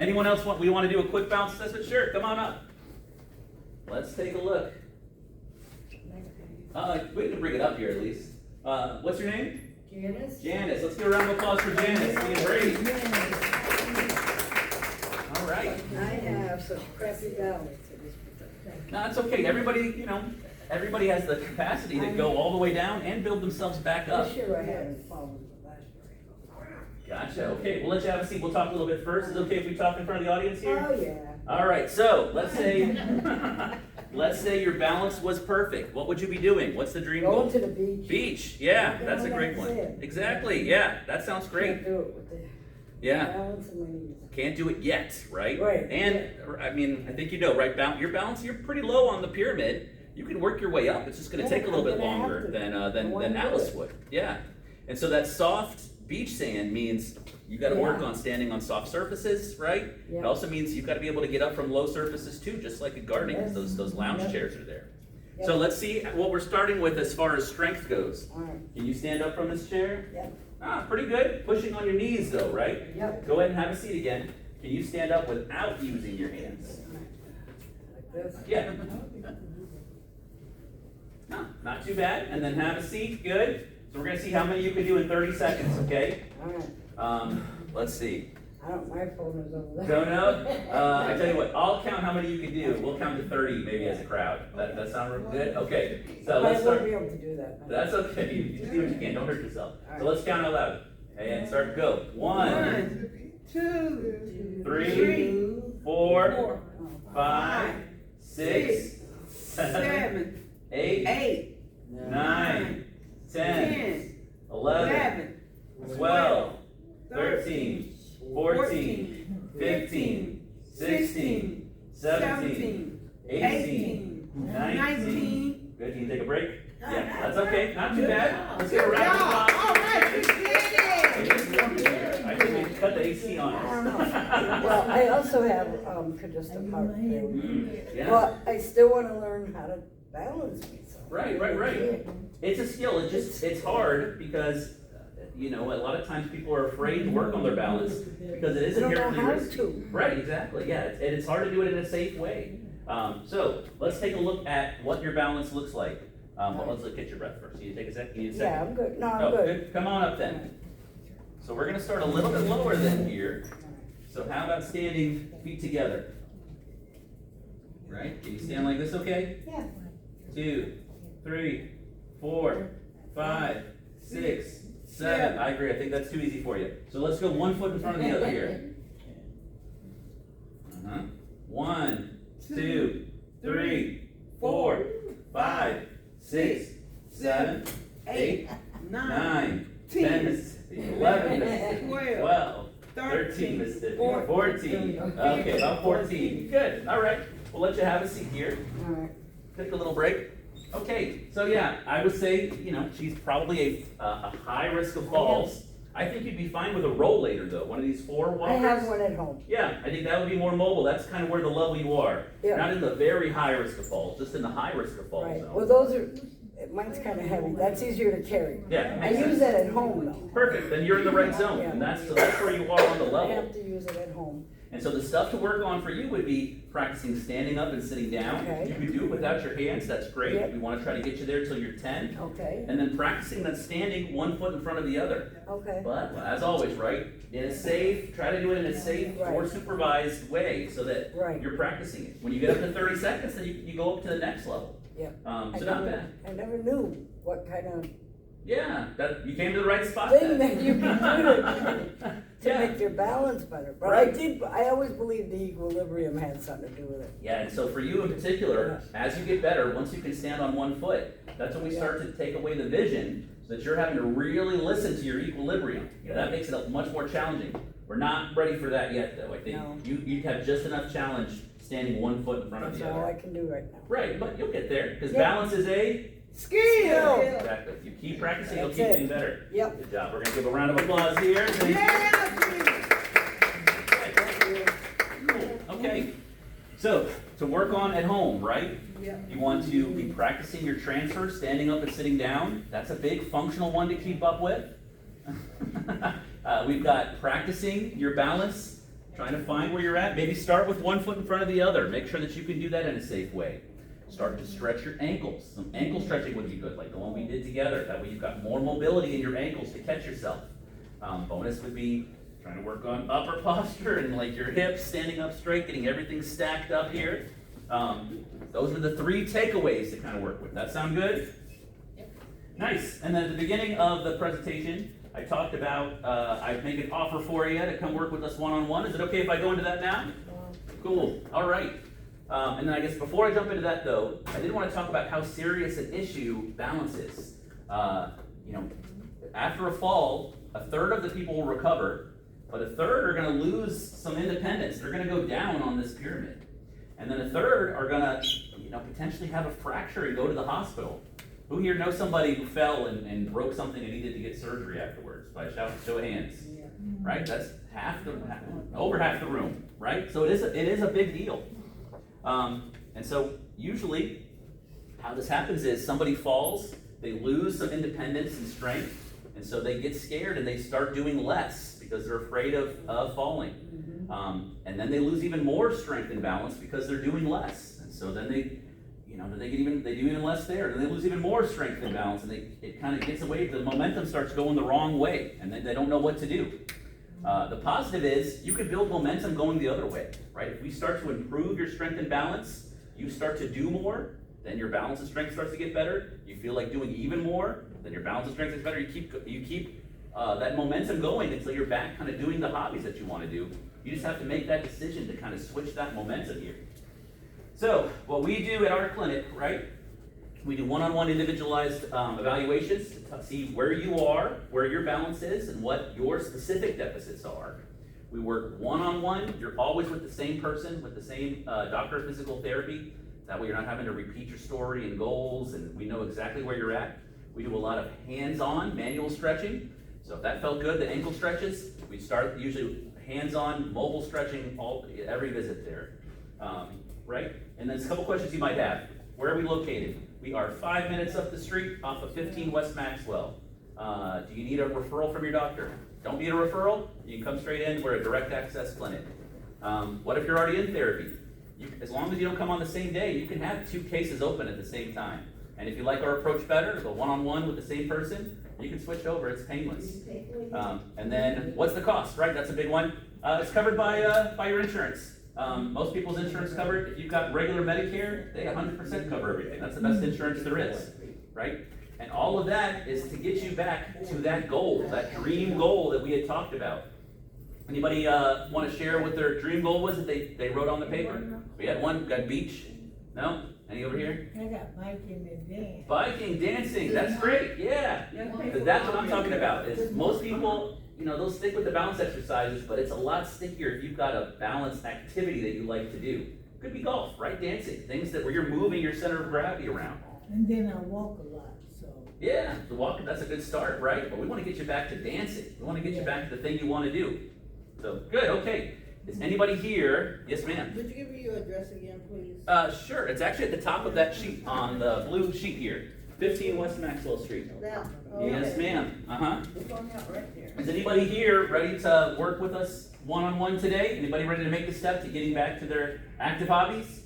Anyone else we want to do a quick bounce assessment? Sure, come on up. Let's take a look. We can bring it up here at least. What's your name? Janice? Janice. Let's give a round of applause for Janice. Being brave. All right. I have such crappy balance. No, it's okay. Everybody, everybody has the capacity to go all the way down and build themselves back up. This year I had problems with last year. Gotcha. Okay, we'll let you have a seat. We'll talk a little bit first. Is it okay if we talk in front of the audience here? Oh, yeah. All right. So let's say, let's say your balance was perfect. What would you be doing? What's the dream goal? Going to the beach. Beach. Yeah, Yeah, that's a great that's one. it. Exactly. Yeah, that sounds great. Can't do it with the Yeah. balance and my knees. Can't do it yet, right? Right. And I mean, I think you know, right? Your balance, you're pretty low on the pyramid. You can work your way up. It's just going to Yeah, take a little bit I'm gonna have longer to. than I wanna than do Alice it. would. Yeah. And so that soft beach sand means you got to work Yeah. on standing on soft surfaces, right? Yeah. It also means you've got to be able to get up from low surfaces too, just like in gardening, 'cause Yes. those lounge Yep. chairs are there. Yep. So let's see what we're starting with as far as strength goes. All right. Can you stand up from this chair? Yep. Pretty good. Pushing on your knees though, right? Yep. Go ahead and have a seat again. Can you stand up without using your hands? Like this. Yeah. No, not too bad. And then have a seat. Good. So we're going to see how many you can do in 30 seconds, okay? All right. Let's see. My phone is over there. Don't know? I tell you what, I'll count how many you can do. We'll count to 30 maybe as a crowd. That sound real good? Okay. So let's I start. won't be able to do that. That's okay. You just do what you can. Don't hurt yourself. All So right. let's count out loud. And start. Go. 1, 2, 3, 4, 5, 6, 7, 8, 8, 9, 10, 11, 12, 13, 14, 15, 16, 17, 18, 19. Good, can you take a break? Yeah, that's okay, not too bad. Let's get a round of applause. All right, you did it. I think we cut the AC on I don't know. us. Well, I also have congestive heart failure. Yeah, But I still want to learn how to balance myself. right. It's a skill, it's hard because, a lot of times people are afraid to work on their balance because it is I don't know inherently how risky. to. Right, exactly, yeah, and it's hard to do it in a safe way. So let's take a look at what your balance looks like. But let's look at your breath first. You take a second. You need a second. Yeah, I'm good. No, I'm Oh, good. Come on up then. So we're gonna start a little bit lower than here. So how about standing feet together? Right? Can you stand like this? Okay. Yeah. 2, 3, 4, 5, 6, 7. I agree. I think that's too easy for you. So let's go 1 foot in front of the other here. 1, 2, 3, 4, 5, 6, 7, 8, 9, 10, Mississippi, 11, Mississippi, 12, 13, Mississippi, 14. Okay, about 14. Good. All right. We'll let you have a seat here. All right. Take a little break. Okay, so yeah, I would say, she's probably a high risk of falls. I think you'd be fine with a rollator though, one of these 4 I walkers. have one at home. Yeah, I think that would be more mobile. That's kind of where the level you are. Yeah. Not in the very high risk of falls, just in the high risk of falls Right, zone. well, those are, mine's kinda heavy, that's easier to carry. Yeah, I makes use sense. that at home though. Perfect, then you're in the right zone, Yeah. and so that's where you are on the I level. have to use it at home. And so the stuff to work on for you would be practicing standing up and sitting down. Okay. You can do it without your hands, that's great. Yep. We wanna try to get you there till you're 10. Okay, And then practicing that standing 1 foot in front of the other. okay, But, as always, right, in a safe, try to do it in a safe or Right. supervised way so that Right. you're practicing it. When you get up to 30 seconds, then you go up to the next level. yeah. So not bad. I never knew what kind of Yeah, you came to the right spot thing then. that you can do to Yeah. make your balance better. But Right. I always believed the equilibrium had something to do with it. Yeah, and so for you in particular, as you get better, once you can stand on 1 foot, that's when we start to take away the vision, so that you're having to really listen to your equilibrium. You know, that makes it much more challenging. We're not ready for that yet, though. I think No. you have just enough challenge standing 1 foot in front of That's the all I other. can do right now. Right, but you'll get there, because Yeah. balance is a Skill. exactly. If you keep practicing, you'll That's keep it. getting better. Yep. Good job. We're gonna give a round of applause here. Yeah, Jimmy. Cool. Okay. So to work on at home, right? Yep. You want to be practicing your transfer, standing up and sitting down. That's a big functional one to keep up with. We've got practicing your balance, trying to find where you're at. Maybe start with 1 foot in front of the other. Make sure that you can do that in a safe way. Start to stretch your ankles. Some ankle stretching would be good, like the one we did together. That way you've got more mobility in your ankles to catch yourself. Bonus would be trying to work on upper posture and like your hips, standing up straight, getting everything stacked up here. Those are the 3 takeaways to kind of work with. That sound good? Nice. And then at the beginning of the presentation, I talked about, I'd make an offer for you to come work with us one-on-one. Is it okay if I go into that now? Cool. All right. And then I guess before I jump into that though, I did want to talk about how serious an issue balance is. You know, after a fall, a third of the people will recover, but a third are going to lose some independence. They're going to go down on this pyramid. And then a third are going to, you know, potentially have a fracture and go to the hospital. Who here knows somebody who fell and broke something and needed to get surgery afterwards? By show of hands. Right? That's over half the room, right? So it is a big deal. And so usually how this happens is somebody falls, they lose some independence and strength, and so they get scared and they start doing less because they're afraid of falling. And then they lose even more strength and balance because they're doing less. And so then they do even less there. And they lose even more strength and balance, and it kind of gets away, the momentum starts going the wrong way, and then they don't know what to do. The positive is you can build momentum going the other way, right? If we start to improve your strength and balance, you start to do more, then your balance and strength starts to get better. You feel like doing even more, then your balance and strength is better. You keep that momentum going until you're back kind of doing the hobbies that you want to do. You just have to make that decision to kind of switch that momentum here. So what we do at our clinic, right? We do one-on-one individualized evaluations to see where you are, where your balance is, and what your specific deficits are. We work one-on-one. You're always with the same person, with the same doctor of physical therapy. That way you're not having to repeat your story and goals, and we know exactly where you're at. We do a lot of hands-on manual stretching. So if that felt good, the ankle stretches, we start usually hands-on mobile stretching every visit there, right? And then a couple questions you might have. Where are we located? We are 5 minutes up the street off of 15 West Maxwell. Do you need a referral from your doctor? Don't need a referral? You can come straight in. We're a direct access clinic. What if you're already in therapy? As long as you don't come on the same day, you can have 2 cases open at the same time. And if you like our approach better, go one-on-one with the same person, you can switch over. It's painless. And then what's the cost, right? That's a big one. It's covered by your insurance. Most people's insurance covered. If you've got regular Medicare, they 100% cover everything. That's the best insurance there is, right? And all of that is to get you back to that goal, that dream goal that we had talked about. Anybody want to share what their dream goal was that they wrote on the paper? We had one, got beach. No? Any over here? I got biking and dance. Biking, dancing, that's great, yeah. That's what I'm talking about, is most people, they'll stick with the balance exercises, but it's a lot stickier if you've got a balanced activity that you like to do. Could be golf, right? Dancing, things where you're moving your center of gravity around. And then I walk a lot, so. Yeah, the walking, that's a good start, right? But we wanna get you back to dancing. We wanna get you back to the thing you wanna do. So, good, okay. Is anybody here? Yes, ma'am. Would you give me your address again, please? Sure, it's actually at the top of that sheet, on the blue sheet here. 15 West Maxwell Street. Now. Yes, okay. ma'am, uh-huh. It's on out right there. Is anybody here ready to work with us one-on-one today? Anybody ready to make the step to getting back to their active hobbies?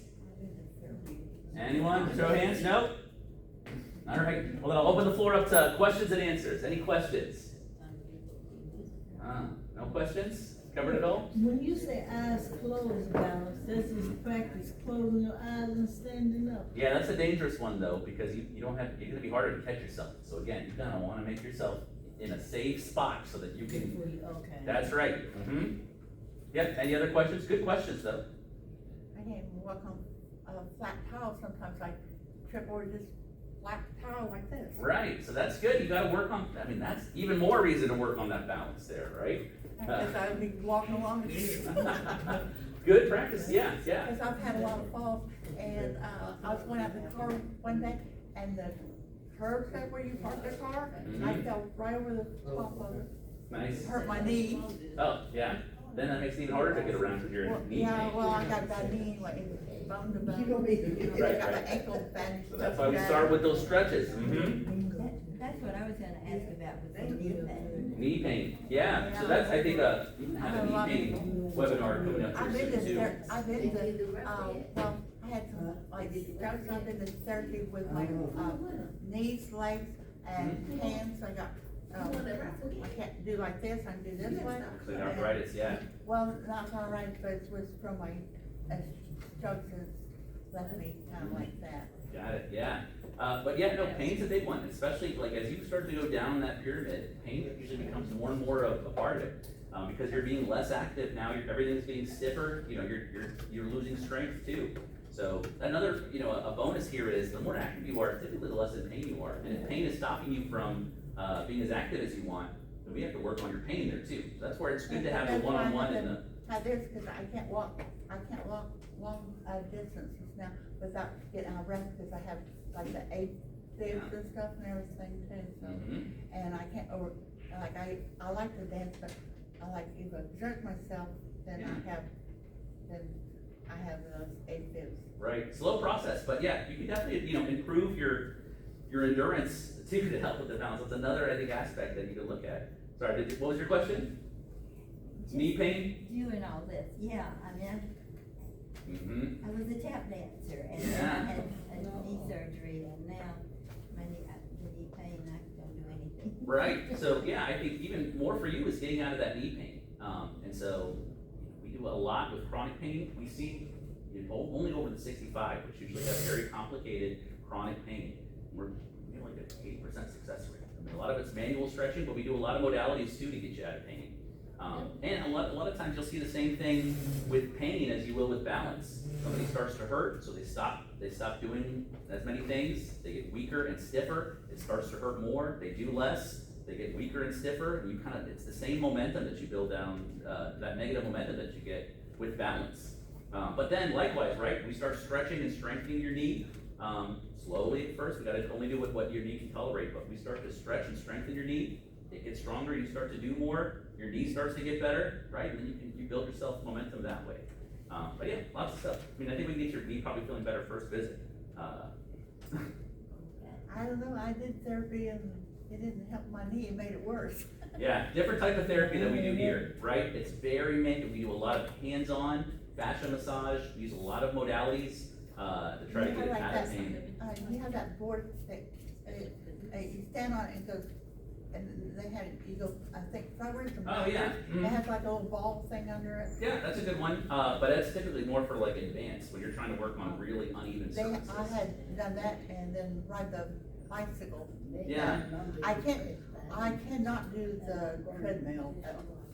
Anyone? Show of hands? No? All right. Well, then I'll open the floor up to questions and answers. Any questions? No questions? Covered it all? When you say eyes closed, Balance, this is practice closing your eyes and standing up. Yeah, that's a dangerous one though, because you don't have, you're gonna be harder to catch yourself. So again, you kinda wanna make yourself in a safe spot so that you can, Okay. that's right. Mm-hmm. Yep, any other questions? Good questions though. I can't even walk on a flat tile, sometimes I trip over this flat tile like this. Right, so that's good. You gotta work on, I mean, that's even more reason to work on that balance there, right? Because I'd be walking along, Good practice, yeah, yeah. because I've had a lot of falls, and, I was going out in the car one day, and the curb cut where you park the car, I Mhm. fell right over the top of it, Nice. hurt my knee. Oh, yeah. Then that makes it even harder to get around with your Well, knee yeah, pain. well, I got that knee anyway, it's bone to bone. You gonna be- I Right, got my right. ankle bandaged. So that's up why we and start down. with those stretches. Mm-hmm. That's what I was gonna ask about with the new thing. Knee pain, yeah. So that's, I think, you can have a knee pain webinar coming up I've here been soon to, too. I've been to, well, I had some, like, strokes, I've been to therapy with my, knees, legs, and hands, I got, I can't do like this, I can do this way. So the arthritis, yeah. Well, not arthritis, but it was from my, strokes that left me kinda like that. Got it, yeah. But yeah, no, pain's a big one, especially like as you start to go down that pyramid, pain usually becomes more and more of a part of it. Because you're being less active now, everything's getting stiffer, you know, you're losing strength too. So another, you know, a bonus here is the more active you are, typically the less in pain you are. And if pain is stopping you from being as active as you want, then we have to work on your pain there too. So that's where it's good to have the That's why I one-on-one and have the. to have this, cause I can't walk long, distances now without getting out of breath, cause I have like the AFibs and stuff and everything too, so. Mhm. And I can't, or, like, I like to dance, but I like, if I jerk myself, then I have those AFibs. Right, slow process, but yeah, you can definitely, you know, improve your endurance too to help with the balance. That's another, I think, aspect that you can look at. Sorry, what was your question? Knee pain? Doing all this, yeah, I mean, Mm-hmm. I was a tap dancer and then Yeah. I had a knee surgery and now my knee pain, I don't do anything. Right, so yeah, I think even more for you is getting out of that knee pain. And so we do a lot with chronic pain. We see only over the 65, which usually have very complicated chronic pain. We have like an 80% success rate. I mean, a lot of it's manual stretching, but we do a lot of modalities too to get you out of pain. And a lot of times you'll see the same thing with pain as you will with balance. Somebody starts to hurt, so they stop doing as many things, they get weaker and stiffer, it starts to hurt more, they do less, they get weaker and stiffer, and it's the same momentum that you build down, that negative momentum that you get with balance. But then likewise, right, we start stretching and strengthening your knee, slowly at first, we gotta only do what your knee can tolerate, but we start to stretch and strengthen your knee, it gets stronger, you start to do more, your knee starts to get better, right? And then you build yourself momentum that way. But yeah, lots of stuff. I mean, I think we can get your knee probably feeling better first visit. I don't know, I did therapy and it didn't help my knee, it made it worse. Yeah, different type of therapy that we do here, right? It's very we do a lot of hands-on fascia massage. We use a lot of modalities to try to You get have it like out of that, pain. you have that board that, you stand on it and goes, and they had, you go, I think forwards and Oh, yeah. backwards. Mhm. It has like a little ball thing under it. Yeah, that's a good one. But that's typically more for like advanced when you're trying to work on really uneven They, surfaces. I had done that and then ride the bicycle. Yeah. I cannot do the treadmill.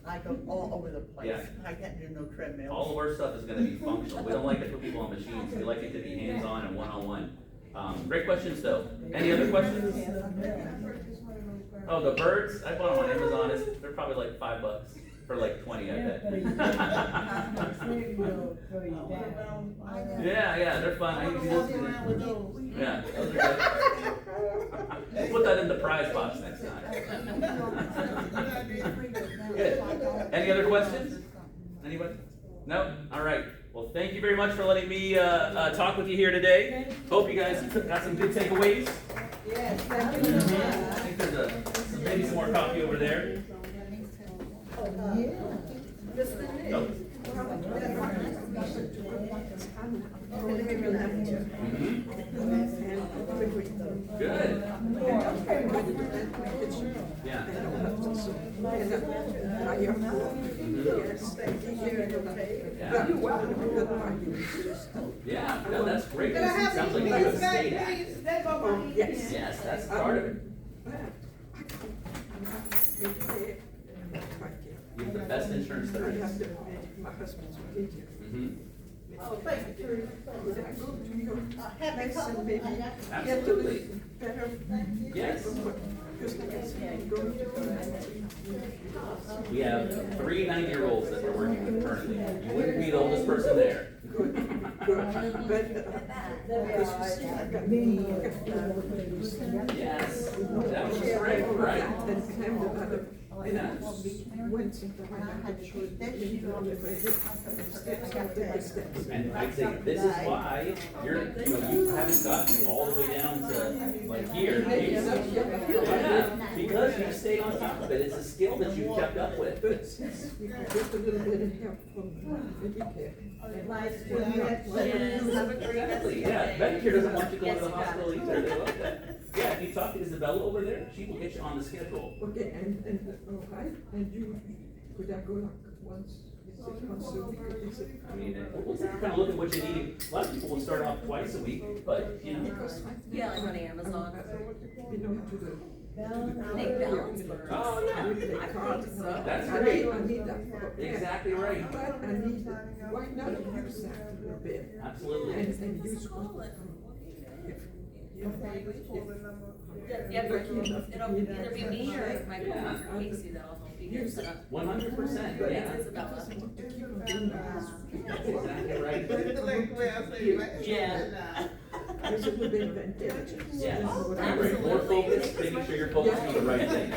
I go all over the place. Yeah. I can't do no treadmill. All of our stuff is gonna be functional. We don't like to put people on machines. We like it to be hands-on and one-on-one. Great questions though. Any other questions? Oh, the birds? I bought them on Amazon. They're probably like $5 for like 20, I bet. Yeah, they're fun. I use those. Yeah, those are good. Put that in the prize box next time. Good. Any other questions? Anybody? No? All right. Well, thank you very much for letting me talk with you here today. Hope you guys got some good takeaways. Yes, thank you. I think there's maybe some more coffee over there. Mr. Nick. Nope. Okay, let me relax you. Good. Yeah. Yeah. Yeah, no, that's great. Can I have Sounds like these you have a please back, state act. please? That's what my. Yes, that's part of it. You have the best insurance there is. Mhm. Oh, thank you. Happy holidays. Absolutely. Yes. We have 3 9-year-olds that we're working with currently. You wouldn't be the oldest person there. Yes, that was great, right? Yeah. And I'd say this is why you haven't gotten all the way down to like here. Yeah, because you stayed on top of it. It's a skill that you kept up with. Just a little bit of help from Medicare. Exactly, yeah. Medicare doesn't want you going to the hospital either. They love that. Yeah, if you talk to Isabella over there, she will get you on the schedule. Okay, and, all right, and you, could I go like once a week, or is it? I mean, we'll kind of look at what you need. A lot of people will start off twice a week, but, you know. Because I think. Yeah, like on Amazon. You know, to the. Make balance first. Oh, yeah. I That's need great. that. Exactly right. But I need that, why not use that a little bit? Absolutely. And use what, Yeah, but it'll either be me or my partner, Casey, that'll help you get set up. 100%, yeah. Isabella. That's exactly right. Yeah. There's a little bit of intelligence. Yes. Absolutely. More focused, making sure you're focused on the right thing. No,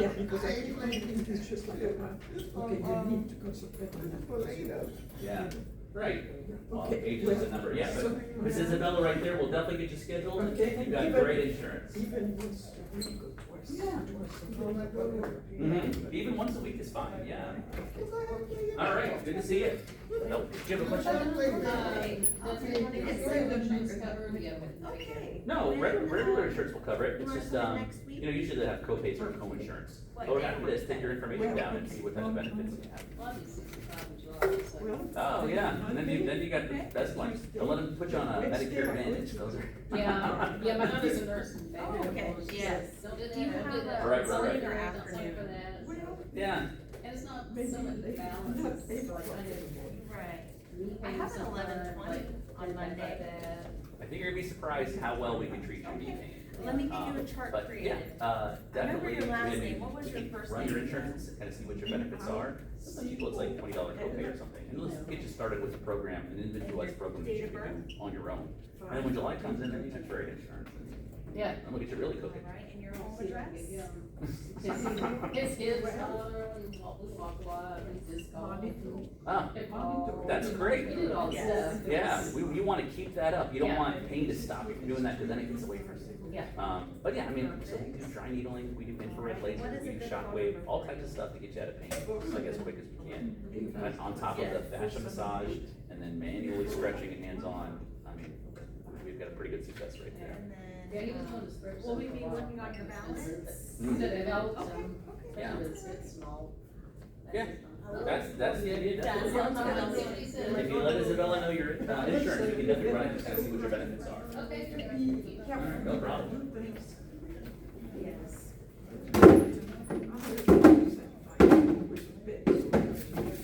yeah, because I keep thinking it's just like, okay, you need to concentrate on that. Yeah, right. Well, Okay, age is a number, yeah, so- but Miss Isabella right there will definitely get you scheduled, and Okay, you've got even- great insurance. Even once a week or twice. Even once a week is fine, yeah. All right, good to see you. Nope, do you have a question? Okay. No, regular insurance will cover it, it's just, usually they have co-pays for home insurance. But we're happy to take your information down and see what type of benefits you have. Oh, yeah, and then you got the best ones. Don't let them put you on a Medicare Advantage, those are. Yeah, my daughter's a nurse. Oh, okay, yes. Do you have a Right. morning or afternoon? Yeah, And it's not so much balance, it's like, Right. I have an 11:20 on Monday. I think you're gonna be surprised how well we can treat you in the evening. Let me get you a chart But, created. yeah, definitely. your last maybe name. What was we your can first Run name? your insurance and kind of see what your benefits are. Some people, it's like $20 copay or something. And let's get you started with the program, an individualized program that you can do on your own. And then when July comes in, then you have trade insurance. Yeah. And we'll get you really cooking. Right, and your home address? His kids, walk a lot, his golf. Ah, that's great. We did all this Yes. stuff. Yeah, you wanna keep that up. You don't Yeah. want pain to stop you from doing that, because then it gets away from you. Yeah. But yeah, I mean, so we do dry needling, we do infrared laser, we do shockwave, all types of stuff to get you out of pain, like as quick as we can. And on top of the fascia massage, and then manually stretching and hands-on, I mean, we've got a pretty good success rate there. And Yeah, he then, was going to stretch. will we be working on your balance? Mm. It helps Okay, him. okay. Yeah. It's small. Yeah, that's the idea, That definitely. sounds good. If you let Isabella know your insurance, we can definitely run it and kind of see what your benefits are. Okay. All right, no problem. Yes.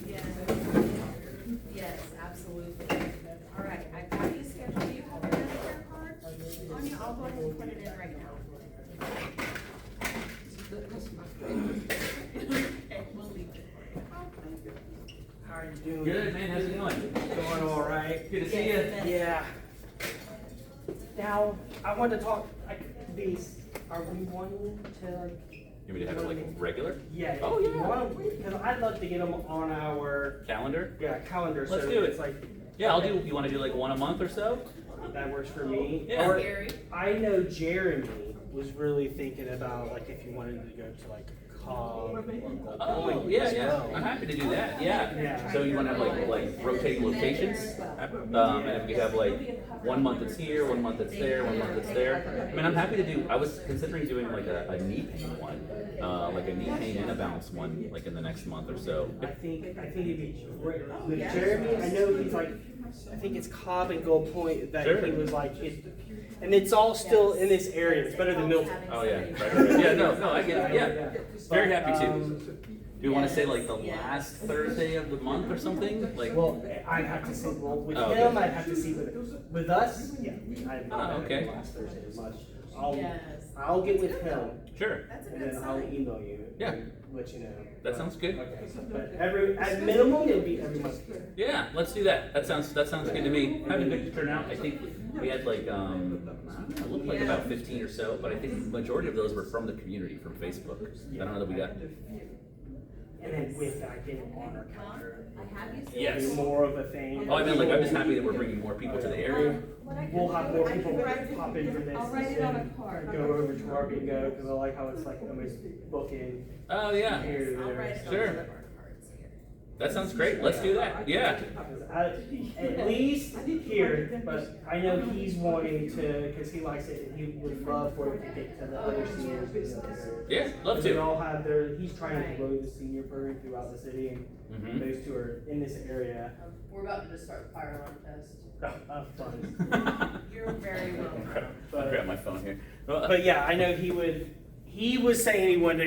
Yes. Yes, absolutely. All right, I've got you scheduled. Do you have your Medicare card on you? I'll go ahead and put it in right now. Okay, we'll leave it for you. How are you doing? Good, man, how's it going? Going all right. Good to see you. Yeah. Now, I want to talk, be are we wanting to like? You mean to have it like regular Yeah. Oh, if you yeah. want 'em, because I'd love to get them on our calendar? calendar. Let's so do it. It's like Yeah, I'll do, you wanna do like one a month or so? that works for me. Yeah. Or Gary? I know Jeremy was really thinking about like if you wanted to go to like Cobb or Gold Oh, Point yeah, as yeah, well. I'm happy to do that, yeah. Yeah. So you wanna have like rotating locations? And if we have like 1 month it's here, 1 month it's there, 1 month it's there. I mean, I'm happy to do, I was considering doing like a knee pain one, like a knee pain and a bounce one, like in the next month or so. I think it'd be great. With Jeremy, I know he's like, I think it's Cobb and Gold Point that Sure. he was like, and it's all still in this area. It's better than Milton. Oh, yeah, right. Yeah, no, I get it, yeah. Very happy to. Do you wanna say like the last Thursday of the month or something? Like, Well, I'd have to see, well, with Oh, him, okay. I'd have to see with us, yeah. Okay. Last Thursday as much. Yes. I'll get with him sure, That's a and good then I'll sign. email you. Yeah. and let you know. that sounds good. Okay, but at minimum, it'll be every month. Yeah, let's do that. That sounds good to me. Having a good turnout. I think we had like, I don't know, it looked like about 15 or so, but I think the majority of those were from the community, from Facebook. I don't know that we got. And then with that, get it on our calendar. I have you. Yes. It'll be more of a thing. Oh, I mean, like, I'm just happy that we're bringing more people to the area. We'll have more people pop in for this. I'll write it on a and card. Go over to our bingo, because I like how it's like almost booking Oh, yeah. here to I'll write there. it on Sure. one of our cards here. That sounds great. Let's do that. Yeah. At least here, but I know he's wanting to, because he likes it, and he would love for it to get to the other seniors. Yeah, love They to. all have their, he's trying to grow the senior program throughout the city, and Mhm. those two are in this area. We're about to just start the fire alarm test. Fun. You're very welcome. I'll grab my phone here. But yeah, I know he was saying he wanted to